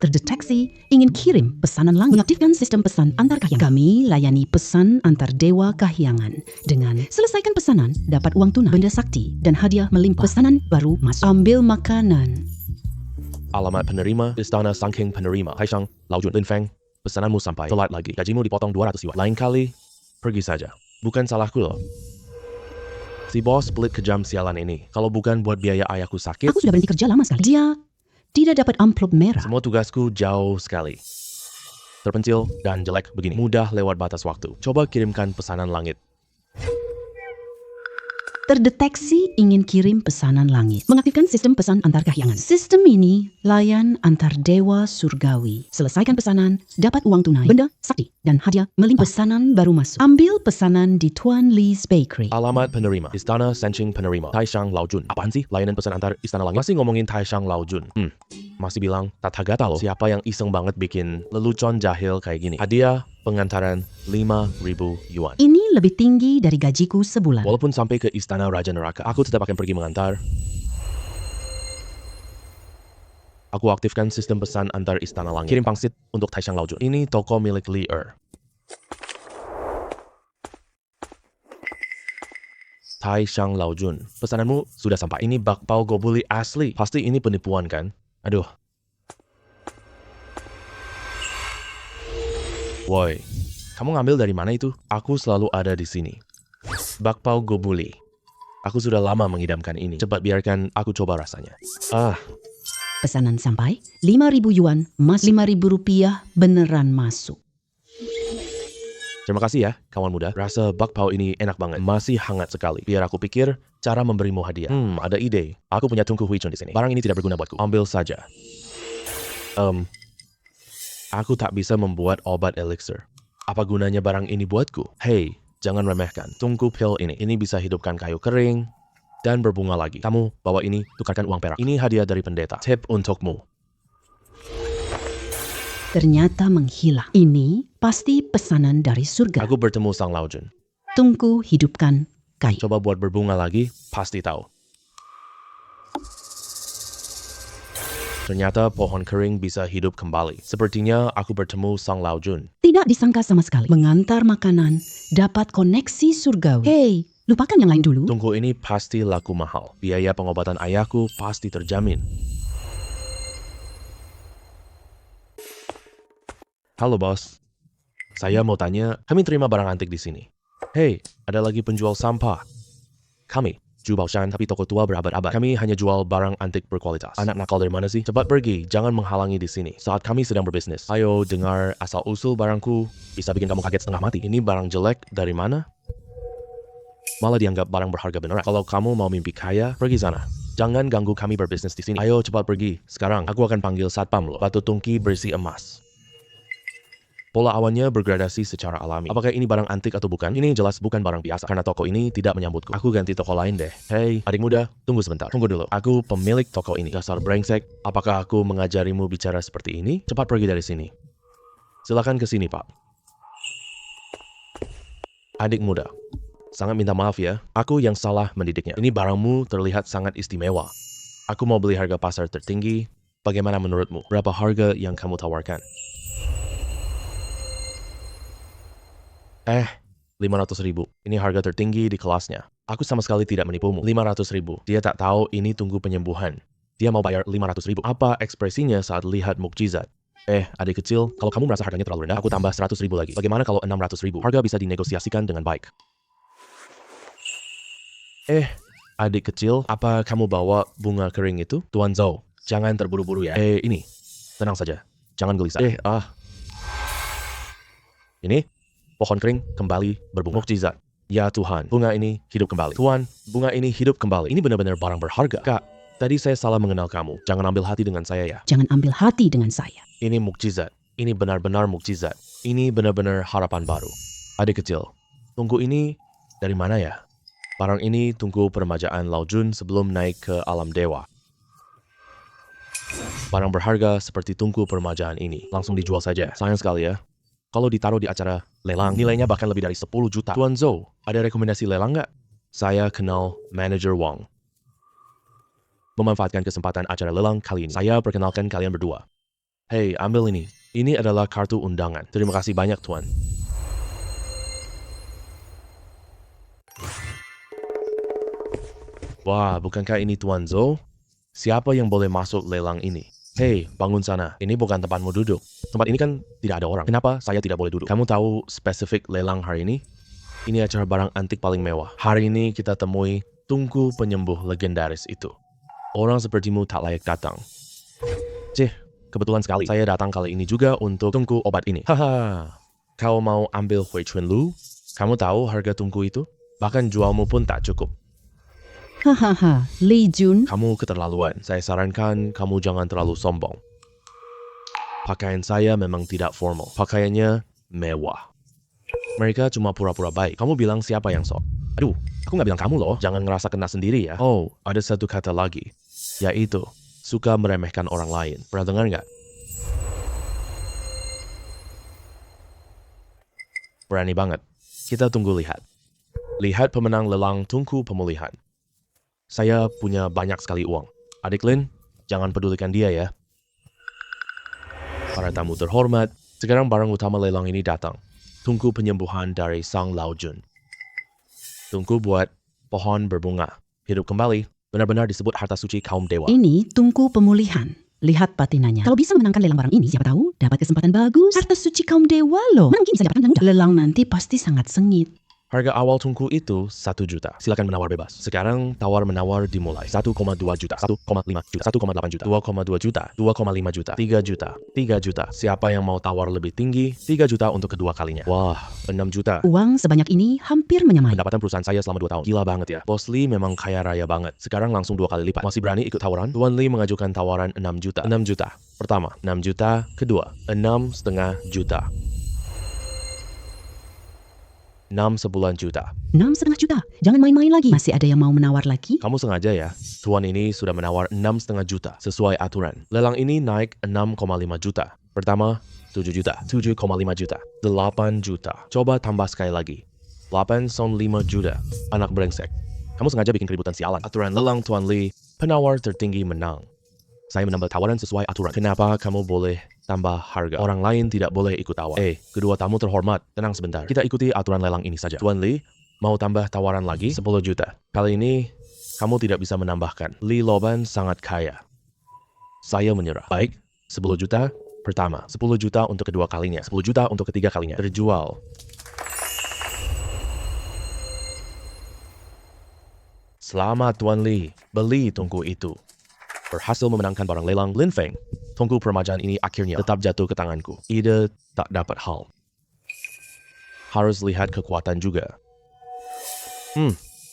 Terdeteksi ingin kirim pesanan langit. Mengaktifkan sistem pesan antar kahyangan. Kami layani pesan antar dewa kahyangan. Dengan selesaikan pesanan, dapat uang tunai, benda sakti, dan hadiah melimpah. Pesanan baru masuk. Ambil makanan. Alamat penerima, Istana Sangking Penerima, Taishang, Laojun, Linfeng. Pesananmu sampai, telat lagi. Gajimu dipotong 200 yuan. Lain kali, pergi saja. Bukan salahku loh. Si bos pelit kejam sialan ini. Kalau bukan buat biaya ayahku sakit, Aku sudah berhenti kerja lama sekali. Dia tidak dapat amplop merah. semua tugasku jauh sekali. Terpencil dan jelek begini. Mudah lewat batas waktu. Coba kirimkan pesanan langit. Terdeteksi ingin kirim pesanan langit. Mengaktifkan sistem pesan antar kahyangan. Sistem ini layan antar dewa surgawi. Selesaikan pesanan, dapat uang tunai, benda sakti, dan hadiah melimpah. Pesanan baru masuk. Ambil pesanan di Tuan Lee's Bakery. Alamat penerima, Istana Sangking Penerima, Taishang Laojun. Apaan sih layanan pesan antar Istana Langit? Masih ngomongin Taishang Laojun. Masih bilang Tathagata loh. Siapa yang iseng banget bikin lelucon jahil kayak gini? Hadiah pengantaran 5.000 yuan. Ini lebih tinggi dari gajiku sebulan. Walaupun sampai ke Istana Raja Neraka, aku tetap akan pergi mengantar. Aku aktifkan sistem pesan antar Istana Langit. Kirim pangsit untuk Taishang Laojun. Ini toko milik Li Er. Taishang Laojun, pesananmu sudah sampai. Ini bakpao gobuli asli. Pasti ini penipuan kan? Aduh. Woi, kamu ngambil dari mana itu? Aku selalu ada di sini. Bakpao gobuli. Aku sudah lama mengidamkan ini. Cepat biarkan aku coba rasanya. Pesanan sampai, 5.000 yuan, mas 5.000 rupiah beneran masuk. Terima kasih ya, kawan muda. Rasa bakpao ini enak banget. Masih hangat sekali. Biar aku pikir cara memberimu hadiah. Ada ide. Aku punya tungku huicun di sini. Barang ini tidak berguna buatku. Ambil saja. Aku tak bisa membuat obat elixir. Apa gunanya barang ini buatku? Hei, jangan remehkan. Tungku pil ini. Ini bisa hidupkan kayu kering dan berbunga lagi. Kamu bawa ini, tukarkan uang perak. Ini hadiah dari pendeta. Tip untukmu. Ternyata menghilang. Ini pasti pesanan dari surga. Aku bertemu Sang Laojun. Tungku hidupkan kayu. Coba buat berbunga lagi, pasti tahu. Ternyata pohon kering bisa hidup kembali. Sepertinya aku bertemu Sang Laojun. Tidak disangka sama sekali. Mengantar makanan, dapat koneksi surgawi. Hei, lupakan yang lain dulu. Tungku ini pasti laku mahal. Biaya pengobatan ayahku pasti terjamin. Halo bos. Saya mau tanya, kami terima barang antik di sini. Hei, ada lagi penjual sampah. Kami, Ju Baoshan, tapi toko tua berabad-abad. Kami hanya jual barang antik berkualitas. Anak nakal dari mana sih? Cepat pergi, jangan menghalangi di sini. Saat kami sedang berbisnis. Ayo dengar asal-usul barangku. Bisa bikin kamu kaget setengah mati. Ini barang jelek dari mana? Malah dianggap barang berharga beneran. Kalau kamu mau mimpi kaya, pergi sana. Jangan ganggu kami berbisnis di sini. Ayo cepat pergi. Sekarang aku akan panggil satpam loh. Batu tungki berisi emas. Pola awannya bergradasi secara alami. Apakah ini barang antik atau bukan? Ini jelas bukan barang biasa. Karena toko ini tidak menyambutku. Aku ganti toko lain deh. Hei, adik muda, tunggu sebentar. Tunggu dulu. Aku pemilik toko ini. Dasar brengsek. Apakah aku mengajarimu bicara seperti ini? Cepat pergi dari sini. Silakan ke sini, Pak. Adik muda, sangat minta maaf ya. Aku yang salah mendidiknya. Ini barangmu terlihat sangat istimewa. Aku mau beli harga pasar tertinggi. Bagaimana menurutmu? Berapa harga yang kamu tawarkan? 500.000. Ini harga tertinggi di kelasnya. Aku sama sekali tidak menipumu. 500.000. Dia tak tahu ini tunggu penyembuhan. Dia mau bayar 500.000. Apa ekspresinya saat lihat mukjizat? Adik kecil, kalau kamu merasa harganya terlalu rendah, aku tambah 100.000 lagi. Bagaimana kalau 600.000? Harga bisa dinegosiasikan dengan baik. Adik kecil, apa kamu bawa bunga kering itu? Tuan Zhou, jangan terburu-buru ya. Ini, tenang saja. Jangan gelisah. Ini, pohon kering kembali berbunga. Mukjizat. Ya Tuhan, bunga ini hidup kembali. Tuan, bunga ini hidup kembali. Ini benar-benar barang berharga. Kak, tadi saya salah mengenal kamu. Jangan ambil hati dengan saya ya. Jangan ambil hati dengan saya. Ini mukjizat. Ini benar-benar mukjizat. Ini benar-benar harapan baru. Adik kecil, tungku ini dari mana ya? Barang ini tungku peremajaan Laojun sebelum naik ke alam dewa. Barang berharga seperti tungku peremajaan ini langsung dijual saja. Sayang sekali ya. Kalau ditaruh di acara lelang, nilainya bahkan lebih dari 10 juta. Tuan Zhou, ada rekomendasi lelang nggak? Saya kenal Manager Wang. Memanfaatkan kesempatan acara lelang kali ini, saya perkenalkan kalian berdua. Hei, ambil ini. Ini adalah kartu undangan. Terima kasih banyak, Tuan. Wah, bukankah ini Tuan Zhou? Siapa yang boleh masuk lelang ini? Hei, bangun sana. Ini bukan tempatmu duduk. Tempat ini kan tidak ada orang. Kenapa saya tidak boleh duduk? Kamu tahu spesifik lelang hari ini? Ini acara barang antik paling mewah. Hari ini kita temui Tunku penyembuh legendaris itu. Orang sepertimu tak layak datang. Cih, kebetulan sekali. Saya datang kali ini juga untuk tungku obat ini. Haha, kau mau ambil Hui Chun Lu? Kamu tahu harga tungku itu? Bahkan jualmu pun tak cukup. Hahaha, Li Jun. Kamu keterlaluan. Saya sarankan kamu jangan terlalu sombong. Pakaian saya memang tidak formal. Pakaiannya mewah. Mereka cuma pura-pura baik. Kamu bilang siapa yang sok? Aduh, aku nggak bilang kamu loh. Jangan ngerasa kena sendiri ya. Oh, ada satu kata lagi. Yaitu, suka meremehkan orang lain. Pernah dengar nggak? Berani banget. Kita tunggu lihat. Lihat pemenang lelang Tunku Pemulihan. Saya punya banyak sekali uang. Adik Lin, jangan pedulikan dia ya. Para tamu terhormat, sekarang barang utama lelang ini datang. Tungku penyembuhan dari Sang Lao Jun. Tungku buat pohon berbunga. Hidup kembali. Benar-benar disebut harta suci kaum dewa. Ini tungku pemulihan. Lihat patinanya. Kalau bisa memenangkan lelang barang ini, siapa tahu dapat kesempatan bagus. Harta suci kaum dewa loh. Mana mungkin bisa dapatkan dengan mudah. Lelang nanti pasti sangat sengit. Harga awal tungku itu 1 juta. Silakan menawar bebas. Sekarang tawar-menawar dimulai. 1,2 juta, 1,5 juta, 1,8 juta, 2,2 juta, 2,5 juta, 3 juta, 3 juta. Siapa yang mau tawar lebih tinggi? 3 juta untuk kedua kalinya. Wah, 6 juta. Uang sebanyak ini hampir menyamai. Pendapatan perusahaan saya selama 2 tahun. Gila banget ya. Bos Lee memang kaya raya banget. Sekarang langsung 2 kali lipat. Masih berani ikut tawaran? Tuan Lee mengajukan tawaran 6 juta. 6 juta. Pertama, 6 juta. Kedua, 6,5 juta. 6,9 juta. 6,5 juta. Jangan main-main lagi. Masih ada yang mau menawar lagi? Kamu sengaja ya. Tuan ini sudah menawar 6,5 juta sesuai aturan. Lelang ini naik 6,5 juta. Pertama, 7 juta. 7,5 juta. 8 juta. Coba tambah sekali lagi. 8,5 juta. Anak brengsek. Kamu sengaja bikin keributan sialan. Aturan lelang Tuan Lee, penawar tertinggi menang. Saya menambah tawaran sesuai aturan. Kenapa kamu boleh tambah harga? Orang lain tidak boleh ikut tawar. Kedua tamu terhormat, tenang sebentar. Kita ikuti aturan lelang ini saja. Tuan Lee, mau tambah tawaran lagi? 10 juta. Kali ini, kamu tidak bisa menambahkan. Lee Loban sangat kaya. Saya menyerah. Baik, 10 juta pertama. 10 juta untuk kedua kalinya. 10 juta untuk ketiga kalinya. Terjual. Selamat Tuan Lee, beli tungku itu. Berhasil memenangkan barang lelang Lin Feng. Tungku permajaan ini akhirnya tetap jatuh ke tanganku. Ide tak dapat hal. Harus lihat kekuatan juga.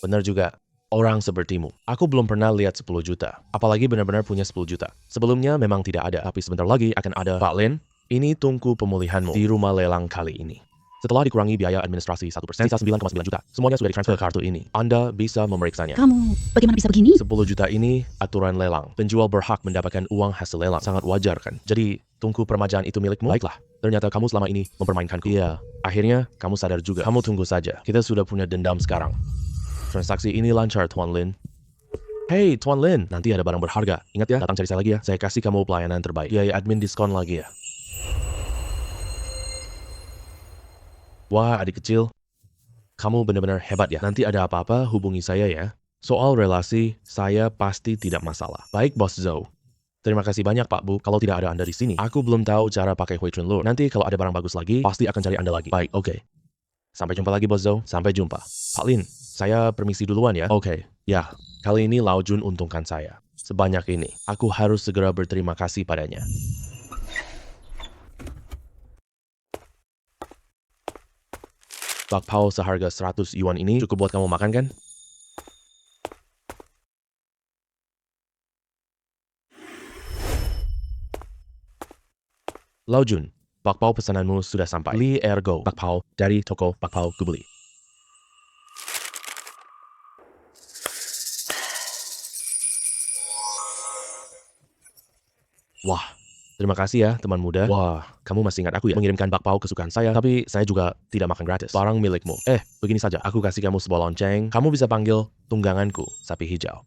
Benar juga. Orang sepertimu. Aku belum pernah lihat 10 juta. Apalagi benar-benar punya 10 juta. Sebelumnya memang tidak ada, tapi sebentar lagi akan ada. Pak Lin, ini tungku pemulihanmu di rumah lelang kali ini. Setelah dikurangi biaya administrasi 1%, sisa 9,9 juta. Semuanya sudah ditransfer ke kartu ini. Anda bisa memeriksanya. Kamu, bagaimana bisa begini? 10 juta ini aturan lelang. Penjual berhak mendapatkan uang hasil lelang. Sangat wajar kan? Jadi, tungku permajaan itu milikmu? Baiklah, ternyata kamu selama ini mempermainkanku. Iya, akhirnya kamu sadar juga. Kamu tunggu saja. Kita sudah punya dendam sekarang. Transaksi ini lancar, Tuan Lin. Hey, Tuan Lin, nanti ada barang berharga. Ingat ya, datang cari saya lagi ya. Saya kasih kamu pelayanan terbaik. Biaya admin diskon lagi ya. Wah, adik kecil. Kamu benar-benar hebat ya. Nanti ada apa-apa, hubungi saya ya. Soal relasi, saya pasti tidak masalah. Baik, Bos Zhou. Terima kasih banyak, Pak Bu. Kalau tidak ada Anda di sini, aku belum tahu cara pakai Hui Chun Lu. Nanti kalau ada barang bagus lagi, pasti akan cari Anda lagi. Baik, oke. Sampai jumpa lagi, Bos Zhou. Sampai jumpa. Pak Lin, saya permisi duluan ya. Oke, ya. Kali ini Lao Jun untungkan saya. Sebanyak ini. Aku harus segera berterima kasih padanya. Bakpao seharga 100 yuan ini cukup buat kamu makan kan? Lao Jun, bakpao pesananmu sudah sampai. Li Ergo, bakpao dari toko bakpao Gubli. Wah, terima kasih ya teman muda. Wah, kamu masih ingat aku ya? Mengirimkan bakpao kesukaan saya, tapi saya juga tidak makan gratis. Barang milikmu. Begini saja, aku kasih kamu sebuah lonceng. Kamu bisa panggil tungganganku, sapi hijau.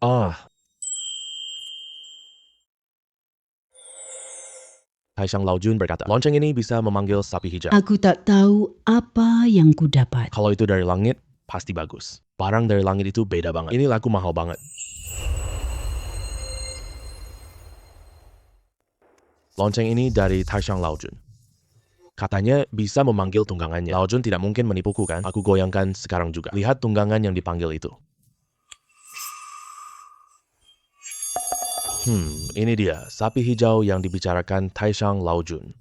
Taishang Laojun berkata, lonceng ini bisa memanggil sapi hijau. Aku tak tahu apa yang ku dapat. Kalau itu dari langit, pasti bagus. Barang dari langit itu beda banget. Ini laku mahal banget. Lonceng ini dari Taishang Laojun. Katanya bisa memanggil tunggangannya. Laojun tidak mungkin menipuku kan? Aku goyangkan sekarang juga. Lihat tunggangan yang dipanggil itu. Ini dia, sapi hijau yang dibicarakan Taishang Laojun.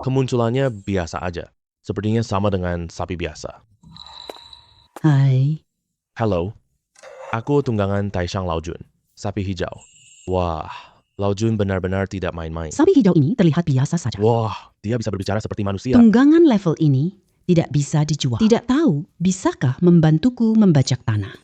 Kemunculannya biasa aja. Sepertinya sama dengan sapi biasa. Hai. Halo, aku tunggangan Taishang Laojun, sapi hijau. Wah, Laojun benar-benar tidak main-main. Sapi hijau ini terlihat biasa saja. Wah, dia bisa berbicara seperti manusia. Tunggangan level ini tidak bisa dijual. Tidak tahu, bisakah membantuku membajak tanah?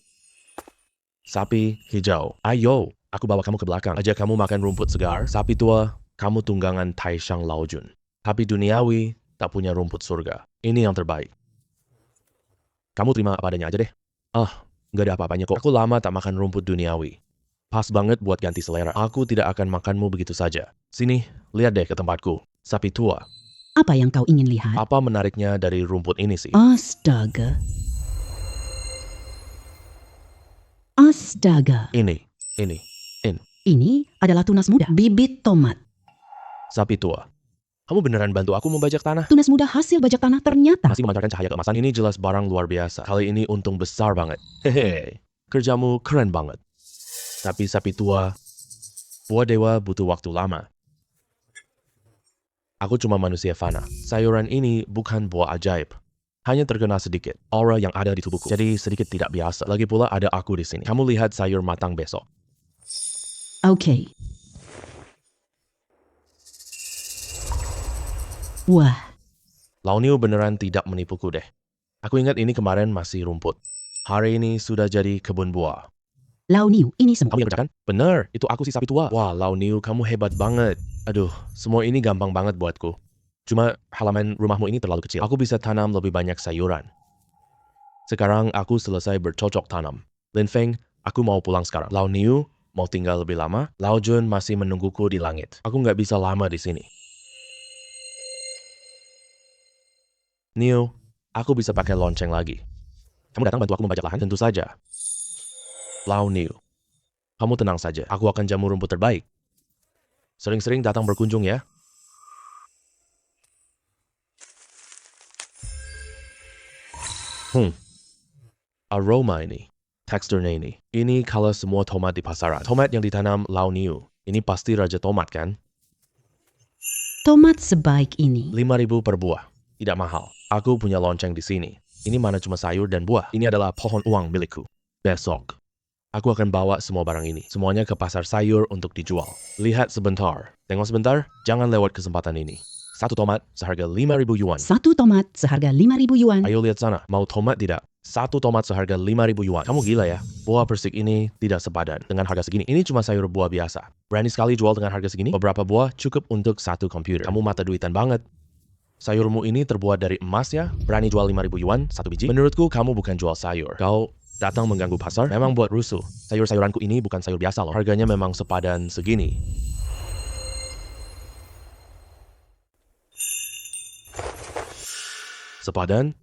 Sapi hijau, ayo, aku bawa kamu ke belakang. Ajak kamu makan rumput segar. Sapi tua, kamu tunggangan Taishang Laojun. Tapi duniawi tak punya rumput surga. Ini yang terbaik. Kamu terima apa adanya aja deh. Nggak ada apa-apanya kok. Aku lama tak makan rumput duniawi. Pas banget buat ganti selera. Aku tidak akan makanmu begitu saja. Sini, lihat deh ke tempatku. Sapi tua. Apa yang kau ingin lihat? Apa menariknya dari rumput ini sih? Astaga. Astaga. Ini. Ini adalah tunas muda, bibit tomat. Sapi tua. Kamu beneran bantu aku membajak tanah? Tunas muda hasil bajak tanah ternyata. Masih memancarkan cahaya keemasan. Ini jelas barang luar biasa. Kali ini untung besar banget. Hehe. Kerjamu keren banget. Tapi sapi tua, buah dewa butuh waktu lama. Aku cuma manusia fana. Sayuran ini bukan buah ajaib. Hanya terkena sedikit aura yang ada di tubuhku. Jadi sedikit tidak biasa. Lagi pula ada aku di sini. Kamu lihat sayur matang besok. Oke. Wah, Laoniu beneran tidak menipuku deh. Aku ingat ini kemarin masih rumput. Hari ini sudah jadi kebun buah. Laoniu, ini semua. Kamu yang kerjakan? Bener, itu aku si sapi tua. Wah, Laoniu, kamu hebat banget. Aduh, semua ini gampang banget buatku. Cuma halaman rumahmu ini terlalu kecil. Aku bisa tanam lebih banyak sayuran. Sekarang aku selesai bercocok tanam. Lin Feng, aku mau pulang sekarang. Laoniu, mau tinggal lebih lama? Lao Jun masih menungguku di langit. Aku nggak bisa lama di sini. Niu, aku bisa pakai lonceng lagi. Kamu datang bantu aku membajak lahan? Tentu saja. Lao Niu, kamu tenang saja. Aku akan jamu rumput terbaik. Sering-sering datang berkunjung ya. Aroma ini. Teksturnya ini. Ini kalau semua tomat di pasaran. Tomat yang ditanam Lao Niu. Ini pasti raja tomat kan? Tomat sebaik ini. 5.000 per buah. Tidak mahal. Aku punya lonceng di sini. Ini mana cuma sayur dan buah. Ini adalah pohon uang milikku. Besok, aku akan bawa semua barang ini. Semuanya ke pasar sayur untuk dijual. Lihat sebentar. Tengok sebentar. Jangan lewat kesempatan ini. Satu tomat seharga 5.000 yuan. Satu tomat seharga 5.000 yuan. Ayo lihat sana. Mau tomat tidak? Satu tomat seharga 5.000 yuan. Kamu gila ya? Buah persik ini tidak sepadan dengan harga segini. Ini cuma sayur buah biasa. Berani sekali jual dengan harga segini? Beberapa buah cukup untuk satu komputer. Kamu mata duitan banget. Sayurmu ini terbuat dari emas ya? Berani jual 5.000 yuan satu biji? Menurutku kamu bukan jual sayur. Kau datang mengganggu pasar? Memang buat rusuh. Sayur-sayuranku ini bukan sayur biasa loh. Harganya memang sepadan segini. Sepadan?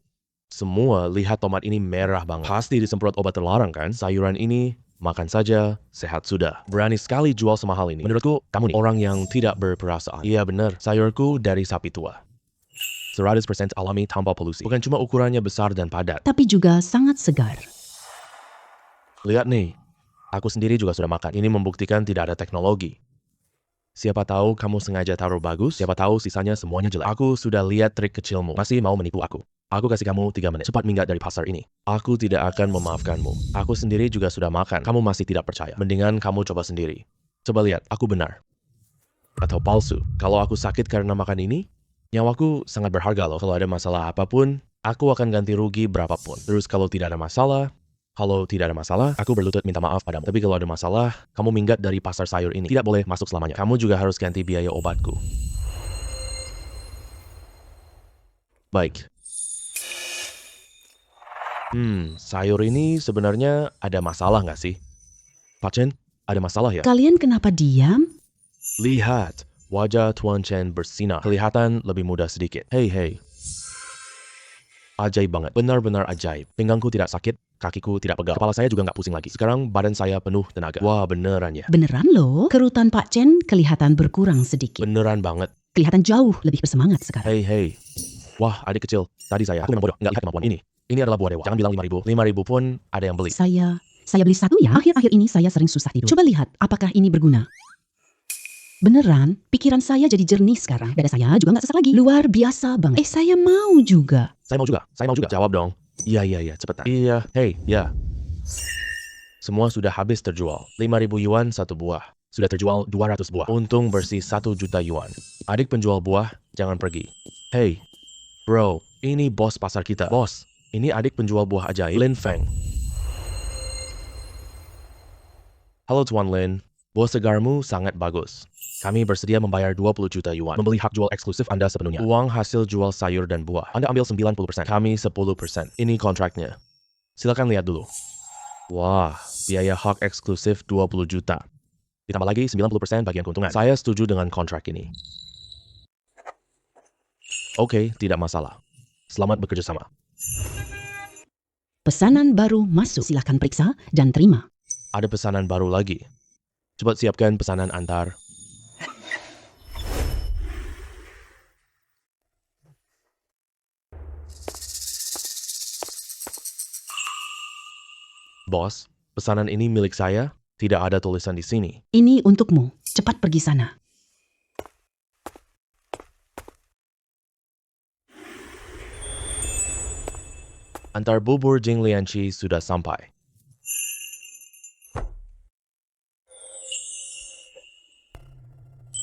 Semua lihat tomat ini merah banget. Pasti disemprot obat terlarang kan? Sayuran ini makan saja, sehat sudah. Berani sekali jual semahal ini. Menurutku, kamu nih orang yang tidak berperasaan. Iya benar, sayurku dari sapi tua. 100% alami tanpa polusi. Bukan cuma ukurannya besar dan padat. Tapi juga sangat segar. Lihat nih, aku sendiri juga sudah makan. Ini membuktikan tidak ada teknologi. Siapa tahu kamu sengaja taruh bagus, siapa tahu sisanya semuanya jelek. Aku sudah lihat trik kecilmu, masih mau menipu aku. Aku kasih kamu 3 menit, cepat minggat dari pasar ini. Aku tidak akan memaafkanmu. Aku sendiri juga sudah makan, kamu masih tidak percaya. Mendingan kamu coba sendiri. Coba lihat, aku benar. Atau palsu. Kalau aku sakit karena makan ini, nyawaku sangat berharga loh. Kalau ada masalah apapun, aku akan ganti rugi berapapun. Terus kalau tidak ada masalah, aku berlutut minta maaf padamu. Tapi kalau ada masalah, kamu minggat dari pasar sayur ini. Tidak boleh masuk selamanya. Kamu juga harus ganti biaya obatku. Baik. Sayur ini sebenarnya ada masalah nggak sih? Pak Chen, ada masalah ya? Kalian kenapa diam? Lihat. Wajah Tuan Chen bersinar, kelihatan lebih muda sedikit. Hei. Ajaib banget, benar-benar ajaib. Pinggangku tidak sakit, kakiku tidak pegal. Kepala saya juga nggak pusing lagi. Sekarang badan saya penuh tenaga. Wah, beneran ya. Beneran loh, kerutan Pak Chen kelihatan berkurang sedikit. Beneran banget. Kelihatan jauh lebih bersemangat sekarang. Hei. Wah, adik kecil. Tadi aku memang bodoh, nggak lihat kemampuan ini. Ini adalah buah dewa. Jangan bilang 5.000. 5.000 pun ada yang beli. Saya beli satu ya. Akhir-akhir ini saya sering susah tidur. Coba lihat, apakah ini berguna? Beneran, pikiran saya jadi jernih sekarang. Dada saya juga nggak sesak lagi. Luar biasa banget. Saya mau juga. Saya mau juga. Jawab dong. Iya, cepetan. Iya, ya. Semua sudah habis terjual. 5.000 yuan satu buah. Sudah terjual 200 buah. Untung bersih 1 juta yuan. Adik penjual buah, jangan pergi. Hei, bro, ini bos pasar kita. Bos, ini adik penjual buah ajaib, Lin Feng. Halo Tuan Lin, buah segarmu sangat bagus. Kami bersedia membayar 20 juta yuan. Membeli hak jual eksklusif Anda sepenuhnya. Uang hasil jual sayur dan buah. Anda ambil 90%. Kami 10%. Ini kontraknya. Silakan lihat dulu. Wah, biaya hak eksklusif 20 juta. Ditambah lagi 90% bagian keuntungan. Saya setuju dengan kontrak ini. Oke, tidak masalah. Selamat bekerja sama. Pesanan baru masuk. Silakan periksa dan terima. Ada pesanan baru lagi. Cepat siapkan pesanan antar. Bos, pesanan ini milik saya. Tidak ada tulisan di sini. Ini untukmu. Cepat pergi sana. Antar bubur Jing Lianqi sudah sampai.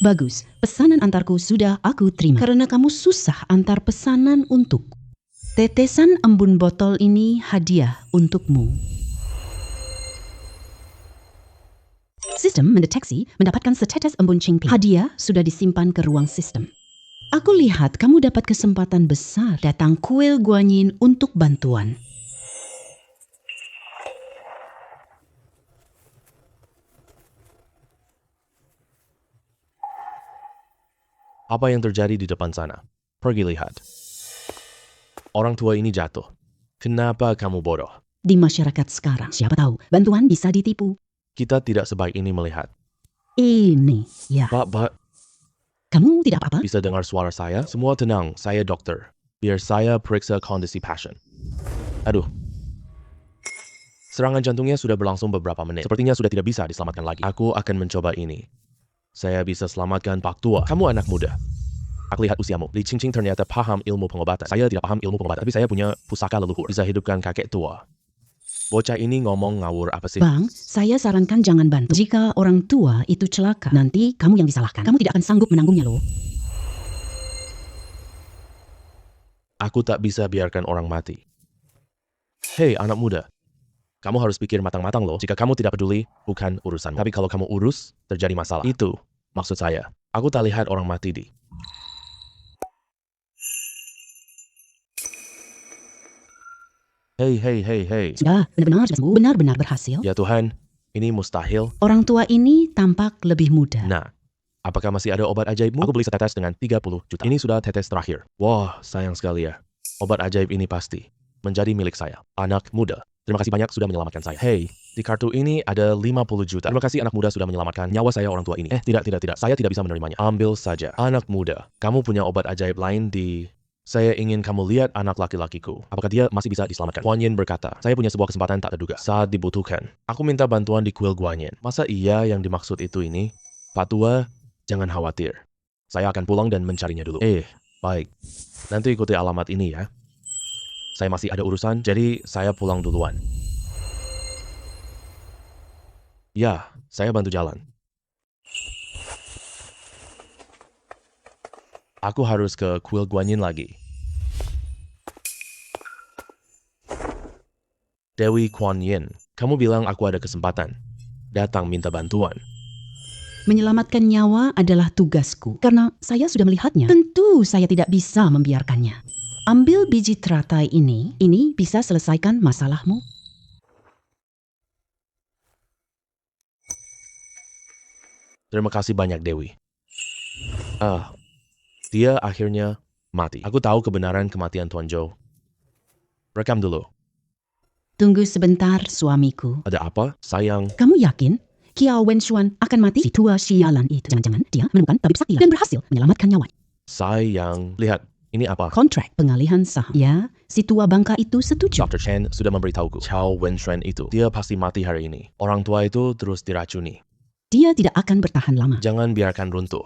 Bagus, pesanan antarku sudah aku terima. Karena kamu susah antar pesanan untuk. Tetesan embun botol ini hadiah untukmu. Sistem mendeteksi mendapatkan setetes embun Qingping. Hadiah sudah disimpan ke ruang sistem. Aku lihat kamu dapat kesempatan besar datang kuil Guanyin untuk bantuan. Apa yang terjadi di depan sana? Pergi lihat. Orang tua ini jatuh. Kenapa kamu bodoh? Di masyarakat sekarang, siapa tahu bantuan bisa ditipu. Kita tidak sebaik ini melihat. Ini, ya. Pak, Kamu tidak apa-apa? bisa dengar suara saya? Semua tenang, saya dokter. Biar saya periksa kondisi pasien. Aduh. Serangan jantungnya sudah berlangsung beberapa menit. Sepertinya sudah tidak bisa diselamatkan lagi. Aku akan mencoba ini. Saya bisa selamatkan Pak Tua. Kamu anak muda. Aku lihat usiamu. Li Qingqing ternyata paham ilmu pengobatan. Saya tidak paham ilmu pengobatan, tapi saya punya pusaka leluhur. Bisa hidupkan kakek tua. Bocah ini ngomong ngawur apa sih? Bang, saya sarankan jangan bantu. Jika orang tua itu celaka, nanti kamu yang disalahkan. Kamu tidak akan sanggup menanggungnya loh. Aku tak bisa biarkan orang mati. Hei anak muda, kamu harus pikir matang-matang loh. Jika kamu tidak peduli, bukan urusanmu. Tapi kalau kamu urus, terjadi masalah. Itu maksud saya. Aku tak lihat orang mati di. Hei. Sudah, benar-benar sudah sembuh. Benar-benar berhasil. Ya Tuhan, ini mustahil. Orang tua ini tampak lebih muda. Nah, apakah masih ada obat ajaibmu? Aku beli setetes dengan 30 juta. Ini sudah tetes terakhir. Wah, sayang sekali ya. Obat ajaib ini pasti menjadi milik saya. Anak muda. Terima kasih banyak sudah menyelamatkan saya. Hei, di kartu ini ada 50 juta. Terima kasih anak muda sudah menyelamatkan nyawa saya orang tua ini. Tidak. Saya tidak bisa menerimanya. Ambil saja. Anak muda, kamu punya obat ajaib lain di... Saya ingin kamu lihat anak laki-lakiku. Apakah dia masih bisa diselamatkan? Guan Yin berkata, saya punya sebuah kesempatan tak terduga. Saat dibutuhkan, aku minta bantuan di kuil Guan Yin. Masa iya yang dimaksud itu ini? Pak Tua, jangan khawatir. Saya akan pulang dan mencarinya dulu. Baik. Nanti ikuti alamat ini ya. Saya masih ada urusan, jadi saya pulang duluan. Ya, saya bantu jalan. Aku harus ke kuil Guan Yin lagi. Dewi Kuan Yin, kamu bilang aku ada kesempatan. Datang minta bantuan. Menyelamatkan nyawa adalah tugasku. Karena saya sudah melihatnya. Tentu saya tidak bisa membiarkannya. Ambil biji teratai ini bisa selesaikan masalahmu. Terima kasih banyak Dewi. Dia akhirnya mati. Aku tahu kebenaran kematian Tuan Zhou. Rekam dulu. Tunggu sebentar, suamiku. Ada apa? Sayang. Kamu yakin Kiao Wenshuan akan mati? Si tua sialan itu. Jangan-jangan dia menemukan tabib sakti dan berhasil menyelamatkan nyawanya. Sayang. Lihat, ini apa? Kontrak pengalihan saham. Ya, si tua bangka itu setuju. Dr. Chen sudah memberitahuku. Chao Wenshuan itu. Dia pasti mati hari ini. Orang tua itu terus diracuni. Dia tidak akan bertahan lama. Jangan biarkan runtuh.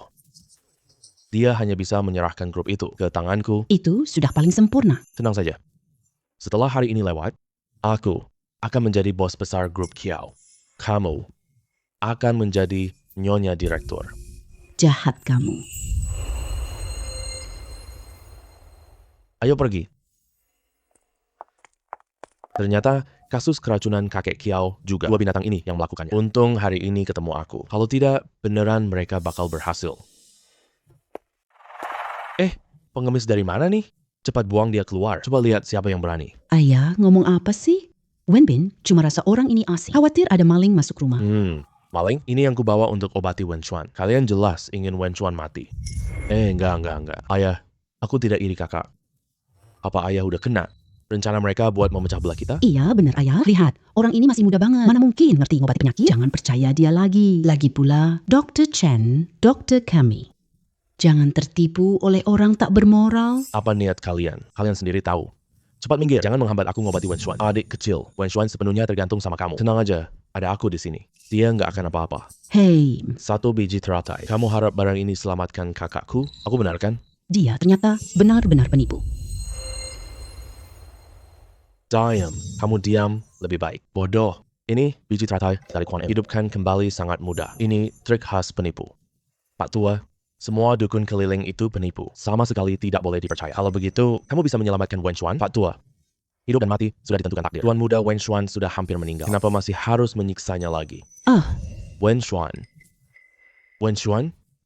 Dia hanya bisa menyerahkan grup itu ke tanganku. Itu sudah paling sempurna. Tenang saja. Setelah hari ini lewat, aku akan menjadi bos besar grup Kiao. Kamu akan menjadi nyonya direktur. Jahat kamu. Ayo pergi. Ternyata kasus keracunan kakek Kiao juga dua binatang ini yang melakukannya. Untung hari ini ketemu aku. Kalau tidak, beneran mereka bakal berhasil. Pengemis dari mana nih? Cepat buang dia keluar. Coba lihat siapa yang berani. Ayah, ngomong apa sih? Wenbin cuma rasa orang ini asing. Khawatir ada maling masuk rumah. Maling? Ini yang kubawa untuk obati Wenshuan. Kalian jelas ingin Wenshuan mati. Enggak. Ayah, aku tidak iri kakak. Apa ayah udah kena? Rencana mereka buat memecah belah kita? Iya, benar ayah. Lihat, orang ini masih muda banget. Mana mungkin ngerti ngobati penyakit? Jangan percaya dia lagi. Lagi pula, Dr. Chen, Dr. Kami. Jangan tertipu oleh orang tak bermoral. Apa niat kalian? Kalian sendiri tahu. Cepat minggir, jangan menghambat aku ngobati Wenshuan. Adik kecil, Wenshuan sepenuhnya tergantung sama kamu. Tenang aja, ada aku di sini. Dia nggak akan apa-apa. Hei, 1 biji teratai. Kamu harap barang ini selamatkan kakakku? Aku benar kan? dia ternyata benar-benar penipu. Diam, kamu diam lebih baik. Bodoh. Ini biji teratai dari Kuan Im. Hidupkan kembali sangat mudah. Ini trik khas penipu. Pak Tua, semua dukun keliling itu penipu. Sama sekali tidak boleh dipercaya. Kalau begitu, kamu bisa menyelamatkan Wenshuan? Pak Tua, hidup dan mati sudah ditentukan takdir. Tuan muda Wenshuan sudah hampir meninggal. Kenapa masih harus menyiksanya lagi? Wenshuan,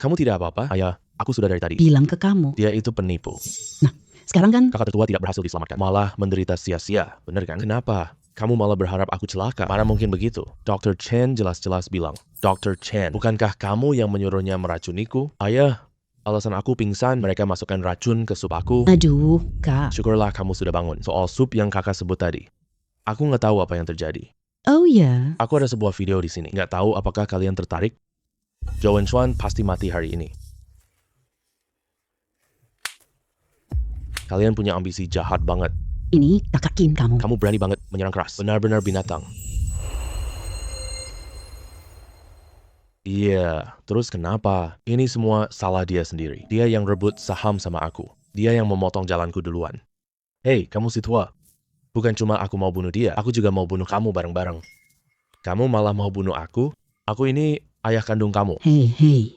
kamu tidak apa-apa? Ayah, aku sudah dari tadi. Bilang ke kamu. Dia itu penipu. Nah, sekarang kan Kakak tertua tidak berhasil diselamatkan. Malah menderita sia-sia. Bener kan? Kenapa? Kamu malah berharap aku celaka. Mana mungkin begitu? Dr. Chen jelas-jelas bilang. Dr. Chen, bukankah kamu yang menyuruhnya meracuniku? Ayah, alasan aku pingsan, mereka masukkan racun ke sup aku. aduh, Kak. Syukurlah kamu sudah bangun. Soal sup yang kakak sebut tadi. Aku nggak tahu apa yang terjadi. Oh ya, Aku ada sebuah video di sini. Nggak tahu apakah kalian tertarik? Zhou Wenshuan pasti mati hari ini. Kalian punya ambisi jahat banget. ini kakak Kin kamu. Kamu berani banget menyerang keras. Benar-benar binatang. Iya, terus kenapa? Ini semua salah dia sendiri. Dia yang rebut saham sama aku. Dia yang memotong jalanku duluan. Hei, kamu si tua. Bukan cuma aku mau bunuh dia, aku juga mau bunuh kamu bareng-bareng. Kamu malah mau bunuh aku? Aku ini ayah kandung kamu. Hei.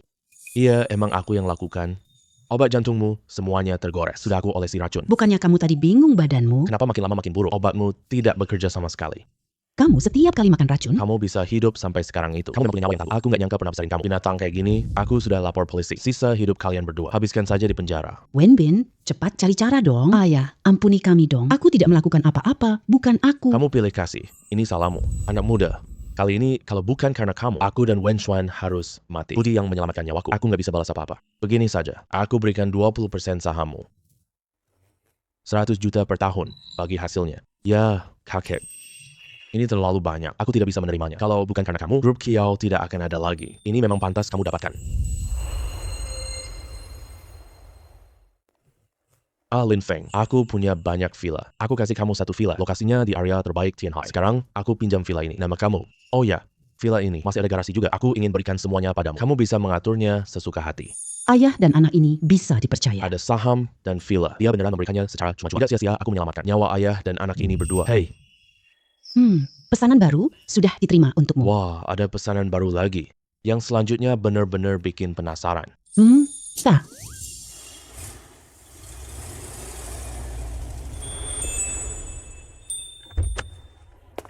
Iya, emang aku yang lakukan. Obat jantungmu semuanya tergores. Sudah aku olesi racun. Bukannya kamu tadi bingung badanmu? Kenapa makin lama makin buruk? Obatmu tidak bekerja sama sekali. Kamu setiap kali makan racun? Kamu bisa hidup sampai sekarang itu. Kamu memang punya nyawa yang tangguh. Aku nggak nyangka pernah besarin kamu. Binatang kayak gini, aku sudah lapor polisi. Sisa hidup kalian berdua. Habiskan saja di penjara. Wenbin, cepat cari cara dong. Ayah, ampuni kami dong. Aku tidak melakukan apa-apa, bukan aku. Kamu pilih kasih. Ini salahmu. Anak muda. Kali ini, kalau bukan karena kamu, aku dan Wenshuan harus mati. Budi yang menyelamatkan nyawaku. Aku nggak bisa balas apa-apa. Begini saja. Aku berikan 20% sahammu. 100 juta per tahun bagi hasilnya. Ya, kakek. Ini terlalu banyak. Aku tidak bisa menerimanya. Kalau bukan karena kamu, grup Kiao tidak akan ada lagi. Ini memang pantas kamu dapatkan. Lin Feng, aku punya banyak villa. Aku kasih kamu satu villa. Lokasinya di area terbaik Tianhai. Sekarang, aku pinjam villa ini. Nama kamu. Oh ya, villa ini. Masih ada garasi juga. Aku ingin berikan semuanya padamu. Kamu bisa mengaturnya sesuka hati. Ayah dan anak ini bisa dipercaya. Ada saham dan villa. Dia beneran memberikannya secara cuma-cuma. Tidak sia-sia aku menyelamatkan nyawa ayah dan anak ini berdua. Hei. Pesanan baru sudah diterima untukmu. Wah, ada pesanan baru lagi. Yang selanjutnya benar-benar bikin penasaran. Sah.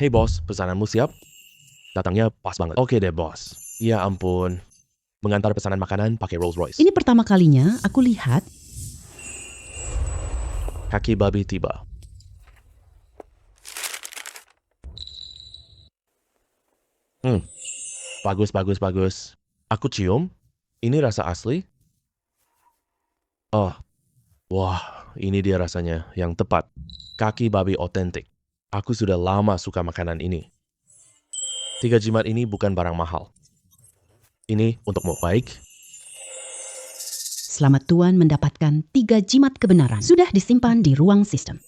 Hei bos, pesananmu siap? Datangnya pas banget. Oke deh bos. Ya ampun. Mengantar pesanan makanan pakai Rolls Royce. Ini pertama kalinya aku lihat. Kaki babi tiba. Bagus. Aku cium. Ini rasa asli. Oh, wah, ini dia rasanya yang tepat. Kaki babi otentik. Aku sudah lama suka makanan ini. 3 jimat ini bukan barang mahal. Ini untukmu, baik? Selamat Tuan mendapatkan 3 jimat kebenaran. Sudah disimpan di ruang sistem.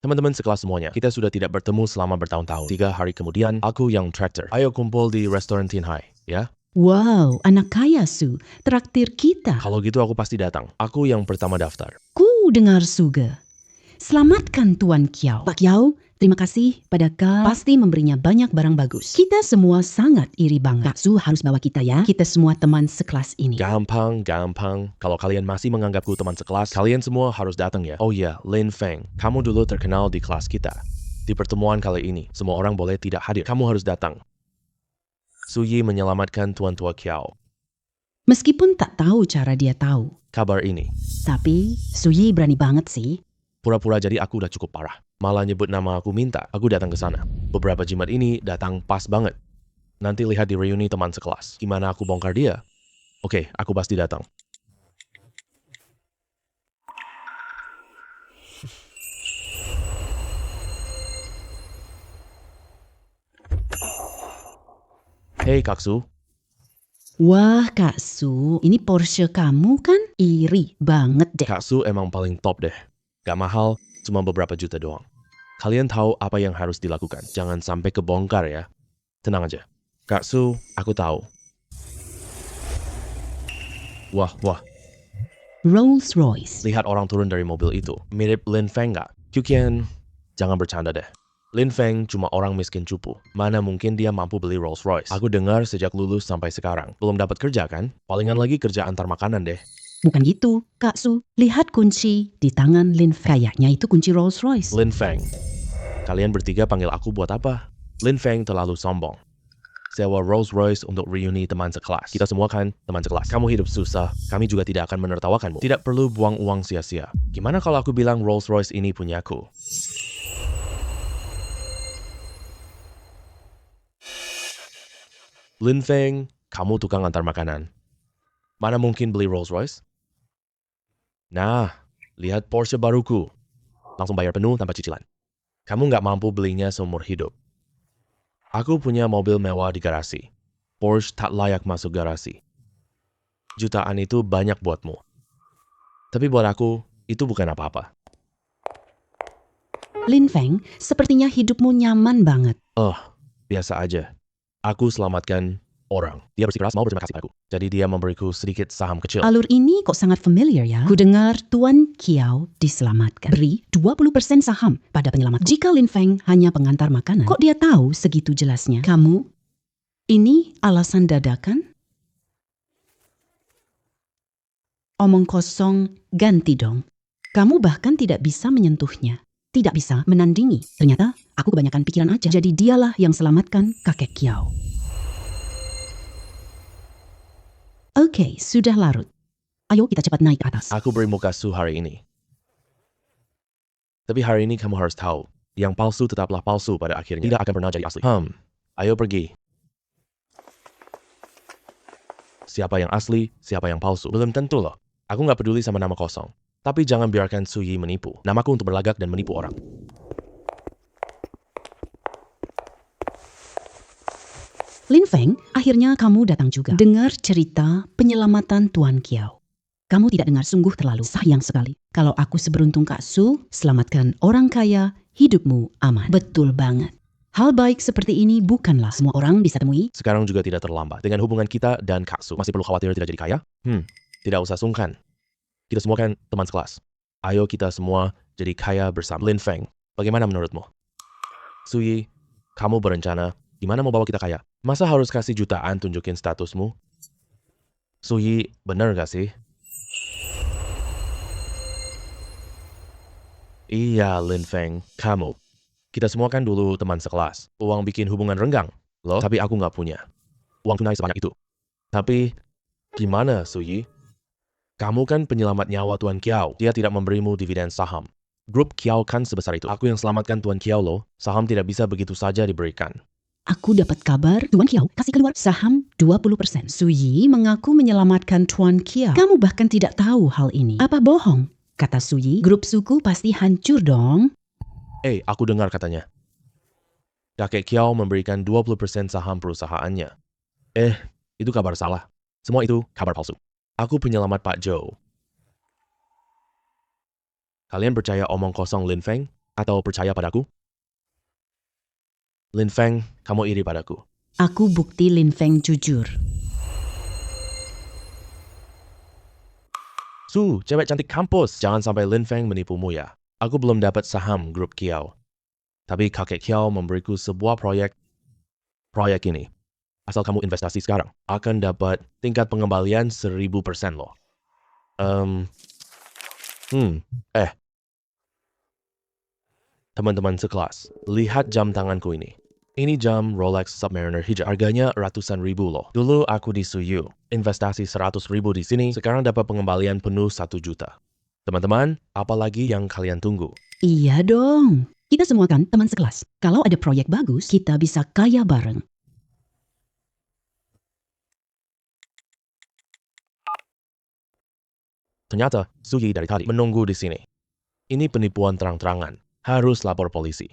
Teman-teman sekelas semuanya, kita sudah tidak bertemu selama bertahun-tahun. 3 hari kemudian, aku yang traktir. Ayo kumpul di restoran Tinhai, ya? Wow, anak kaya Su, traktir kita. Kalau gitu aku pasti datang. Aku yang pertama daftar. Ku dengar Suga. Selamatkan Tuan Kiau. Pak Kiau, terima kasih pada Kak. Pasti memberinya banyak barang bagus. Kita semua sangat iri banget. Kak Su harus bawa kita ya. Kita semua teman sekelas ini. Gampang. Kalau kalian masih menganggapku teman sekelas, kalian semua harus datang ya. Oh iya, Lin Feng, kamu dulu terkenal di kelas kita. Di pertemuan kali ini, semua orang boleh tidak hadir. Kamu harus datang. Su Yi menyelamatkan Tuan Tua Kiau. Meskipun tak tahu cara dia tahu. Kabar ini. Tapi Su Yi berani banget sih. Pura-pura jadi aku udah cukup parah. Malah nyebut nama aku minta, aku datang ke sana. Beberapa jimat ini datang pas banget. Nanti lihat di reuni teman sekelas. Gimana aku bongkar dia? Oke, aku pasti datang. Hei Kak Su, Wah Kak Su, ini Porsche kamu kan iri banget deh. Kak Su emang paling top deh. Gak mahal, cuma beberapa juta doang. Kalian tahu apa yang harus dilakukan. Jangan sampai kebongkar ya. Tenang aja. Kak Su, aku tahu. Wah. Rolls Royce. Lihat orang turun dari mobil itu. Mirip Lin Feng gak? Kyukian, jangan bercanda deh. Lin Feng cuma orang miskin cupu. Mana mungkin dia mampu beli Rolls Royce. Aku dengar sejak lulus sampai sekarang. Belum dapat kerja kan? Palingan lagi kerja antar makanan deh. Bukan gitu, Kak Su. Lihat kunci di tangan Lin Feng. Kayaknya itu kunci Rolls Royce. Lin Feng, kalian bertiga panggil aku buat apa? Lin Feng terlalu sombong. Sewa Rolls Royce untuk reuni teman sekelas. Kita semua kan teman sekelas. Kamu hidup susah, kami juga tidak akan menertawakanmu. Tidak perlu buang uang sia-sia. Gimana kalau aku bilang Rolls Royce ini punyaku? Lin Feng, kamu tukang antar makanan. Mana mungkin beli Rolls Royce? Nah, lihat Porsche baruku. Langsung bayar penuh tanpa cicilan. Kamu nggak mampu belinya seumur hidup. Aku punya mobil mewah di garasi. Porsche tak layak masuk garasi. Jutaan itu banyak buatmu. Tapi buat aku, itu bukan apa-apa. Lin Feng, sepertinya hidupmu nyaman banget. Biasa aja. Aku selamatkan orang. Dia bersikeras mau berterima kasih padaku. Jadi dia memberiku sedikit saham kecil. Alur ini kok sangat familiar ya. Ku dengar Tuan Kiau diselamatkan. Beri 20% saham pada penyelamat. Jika Lin Feng hanya pengantar makanan, kok dia tahu segitu jelasnya? Kamu, ini alasan dadakan? Omong kosong, ganti dong. Kamu bahkan tidak bisa menyentuhnya. Tidak bisa menandingi. Ternyata aku kebanyakan pikiran aja. Jadi dialah yang selamatkan kakek Kiau. Oke, sudah larut. Ayo kita cepat naik ke atas. Aku beri muka Su hari ini. Tapi hari ini kamu harus tahu, yang palsu tetaplah palsu pada akhirnya. Tidak akan pernah jadi asli. Ayo pergi. Siapa yang asli, siapa yang palsu. Belum tentu loh. Aku nggak peduli sama nama kosong. Tapi jangan biarkan Su Yi menipu. Namaku untuk berlagak dan menipu orang. Lin Feng, akhirnya kamu datang juga. Dengar cerita penyelamatan Tuan Kiau. Kamu tidak dengar, sungguh terlalu sayang sekali. Kalau aku seberuntung Kak Su, selamatkan orang kaya, hidupmu aman. Betul banget. Hal baik seperti ini bukanlah semua orang bisa temui. Sekarang juga tidak terlambat. Dengan hubungan kita dan Kak Su, masih perlu khawatir tidak jadi kaya? Tidak usah sungkan. Kita semua kan teman sekelas. Ayo kita semua jadi kaya bersama. Lin Feng, bagaimana menurutmu? Su Yi, kamu berencana gimana mau bawa kita kaya? Masa harus kasih jutaan tunjukin statusmu? Su Yi, bener gak sih? Iya, Lin Feng, kamu. Kita semua kan dulu teman sekelas. Uang bikin hubungan renggang, loh. Tapi aku nggak punya. Uang tunai sebanyak itu. Tapi, gimana, Su Yi? Kamu kan penyelamat nyawa Tuan Kiau. Dia tidak memberimu dividen saham. Grup Kiau kan sebesar itu. Aku yang selamatkan Tuan Kiau loh. Saham tidak bisa begitu saja diberikan. Aku dapat kabar Tuan Kiao kasih keluar saham 20%. Su Yi mengaku menyelamatkan Tuan Kiao. Kamu bahkan tidak tahu hal ini. Apa bohong? Kata Su Yi, grup suku pasti hancur dong. Aku dengar katanya. Kakek Kiao memberikan 20% saham perusahaannya. Itu kabar salah. Semua itu kabar palsu. Aku penyelamat Pak Zhou. Kalian percaya omong kosong Lin Feng atau percaya padaku? Lin Feng, kamu iri padaku. Aku bukti Lin Feng jujur. Su, cewek cantik kampus. Jangan sampai Lin Feng menipumu ya. Aku belum dapat saham grup Kiao. Tapi kakek Kiao memberiku sebuah proyek. Proyek ini, asal kamu investasi sekarang, akan dapat tingkat pengembalian 1000% loh. Teman-teman sekelas, lihat jam tanganku ini. Ini jam Rolex Submariner hijau. Harganya ratusan ribu loh. Dulu aku di Suyu, investasi 100 ribu di sini, sekarang dapat pengembalian penuh 1 juta. Teman-teman, apalagi yang kalian tunggu? Iya dong. Kita semua kan teman sekelas. Kalau ada proyek bagus, kita bisa kaya bareng. Ternyata, Su Yi dari tadi menunggu di sini. Ini penipuan terang-terangan. Harus lapor polisi.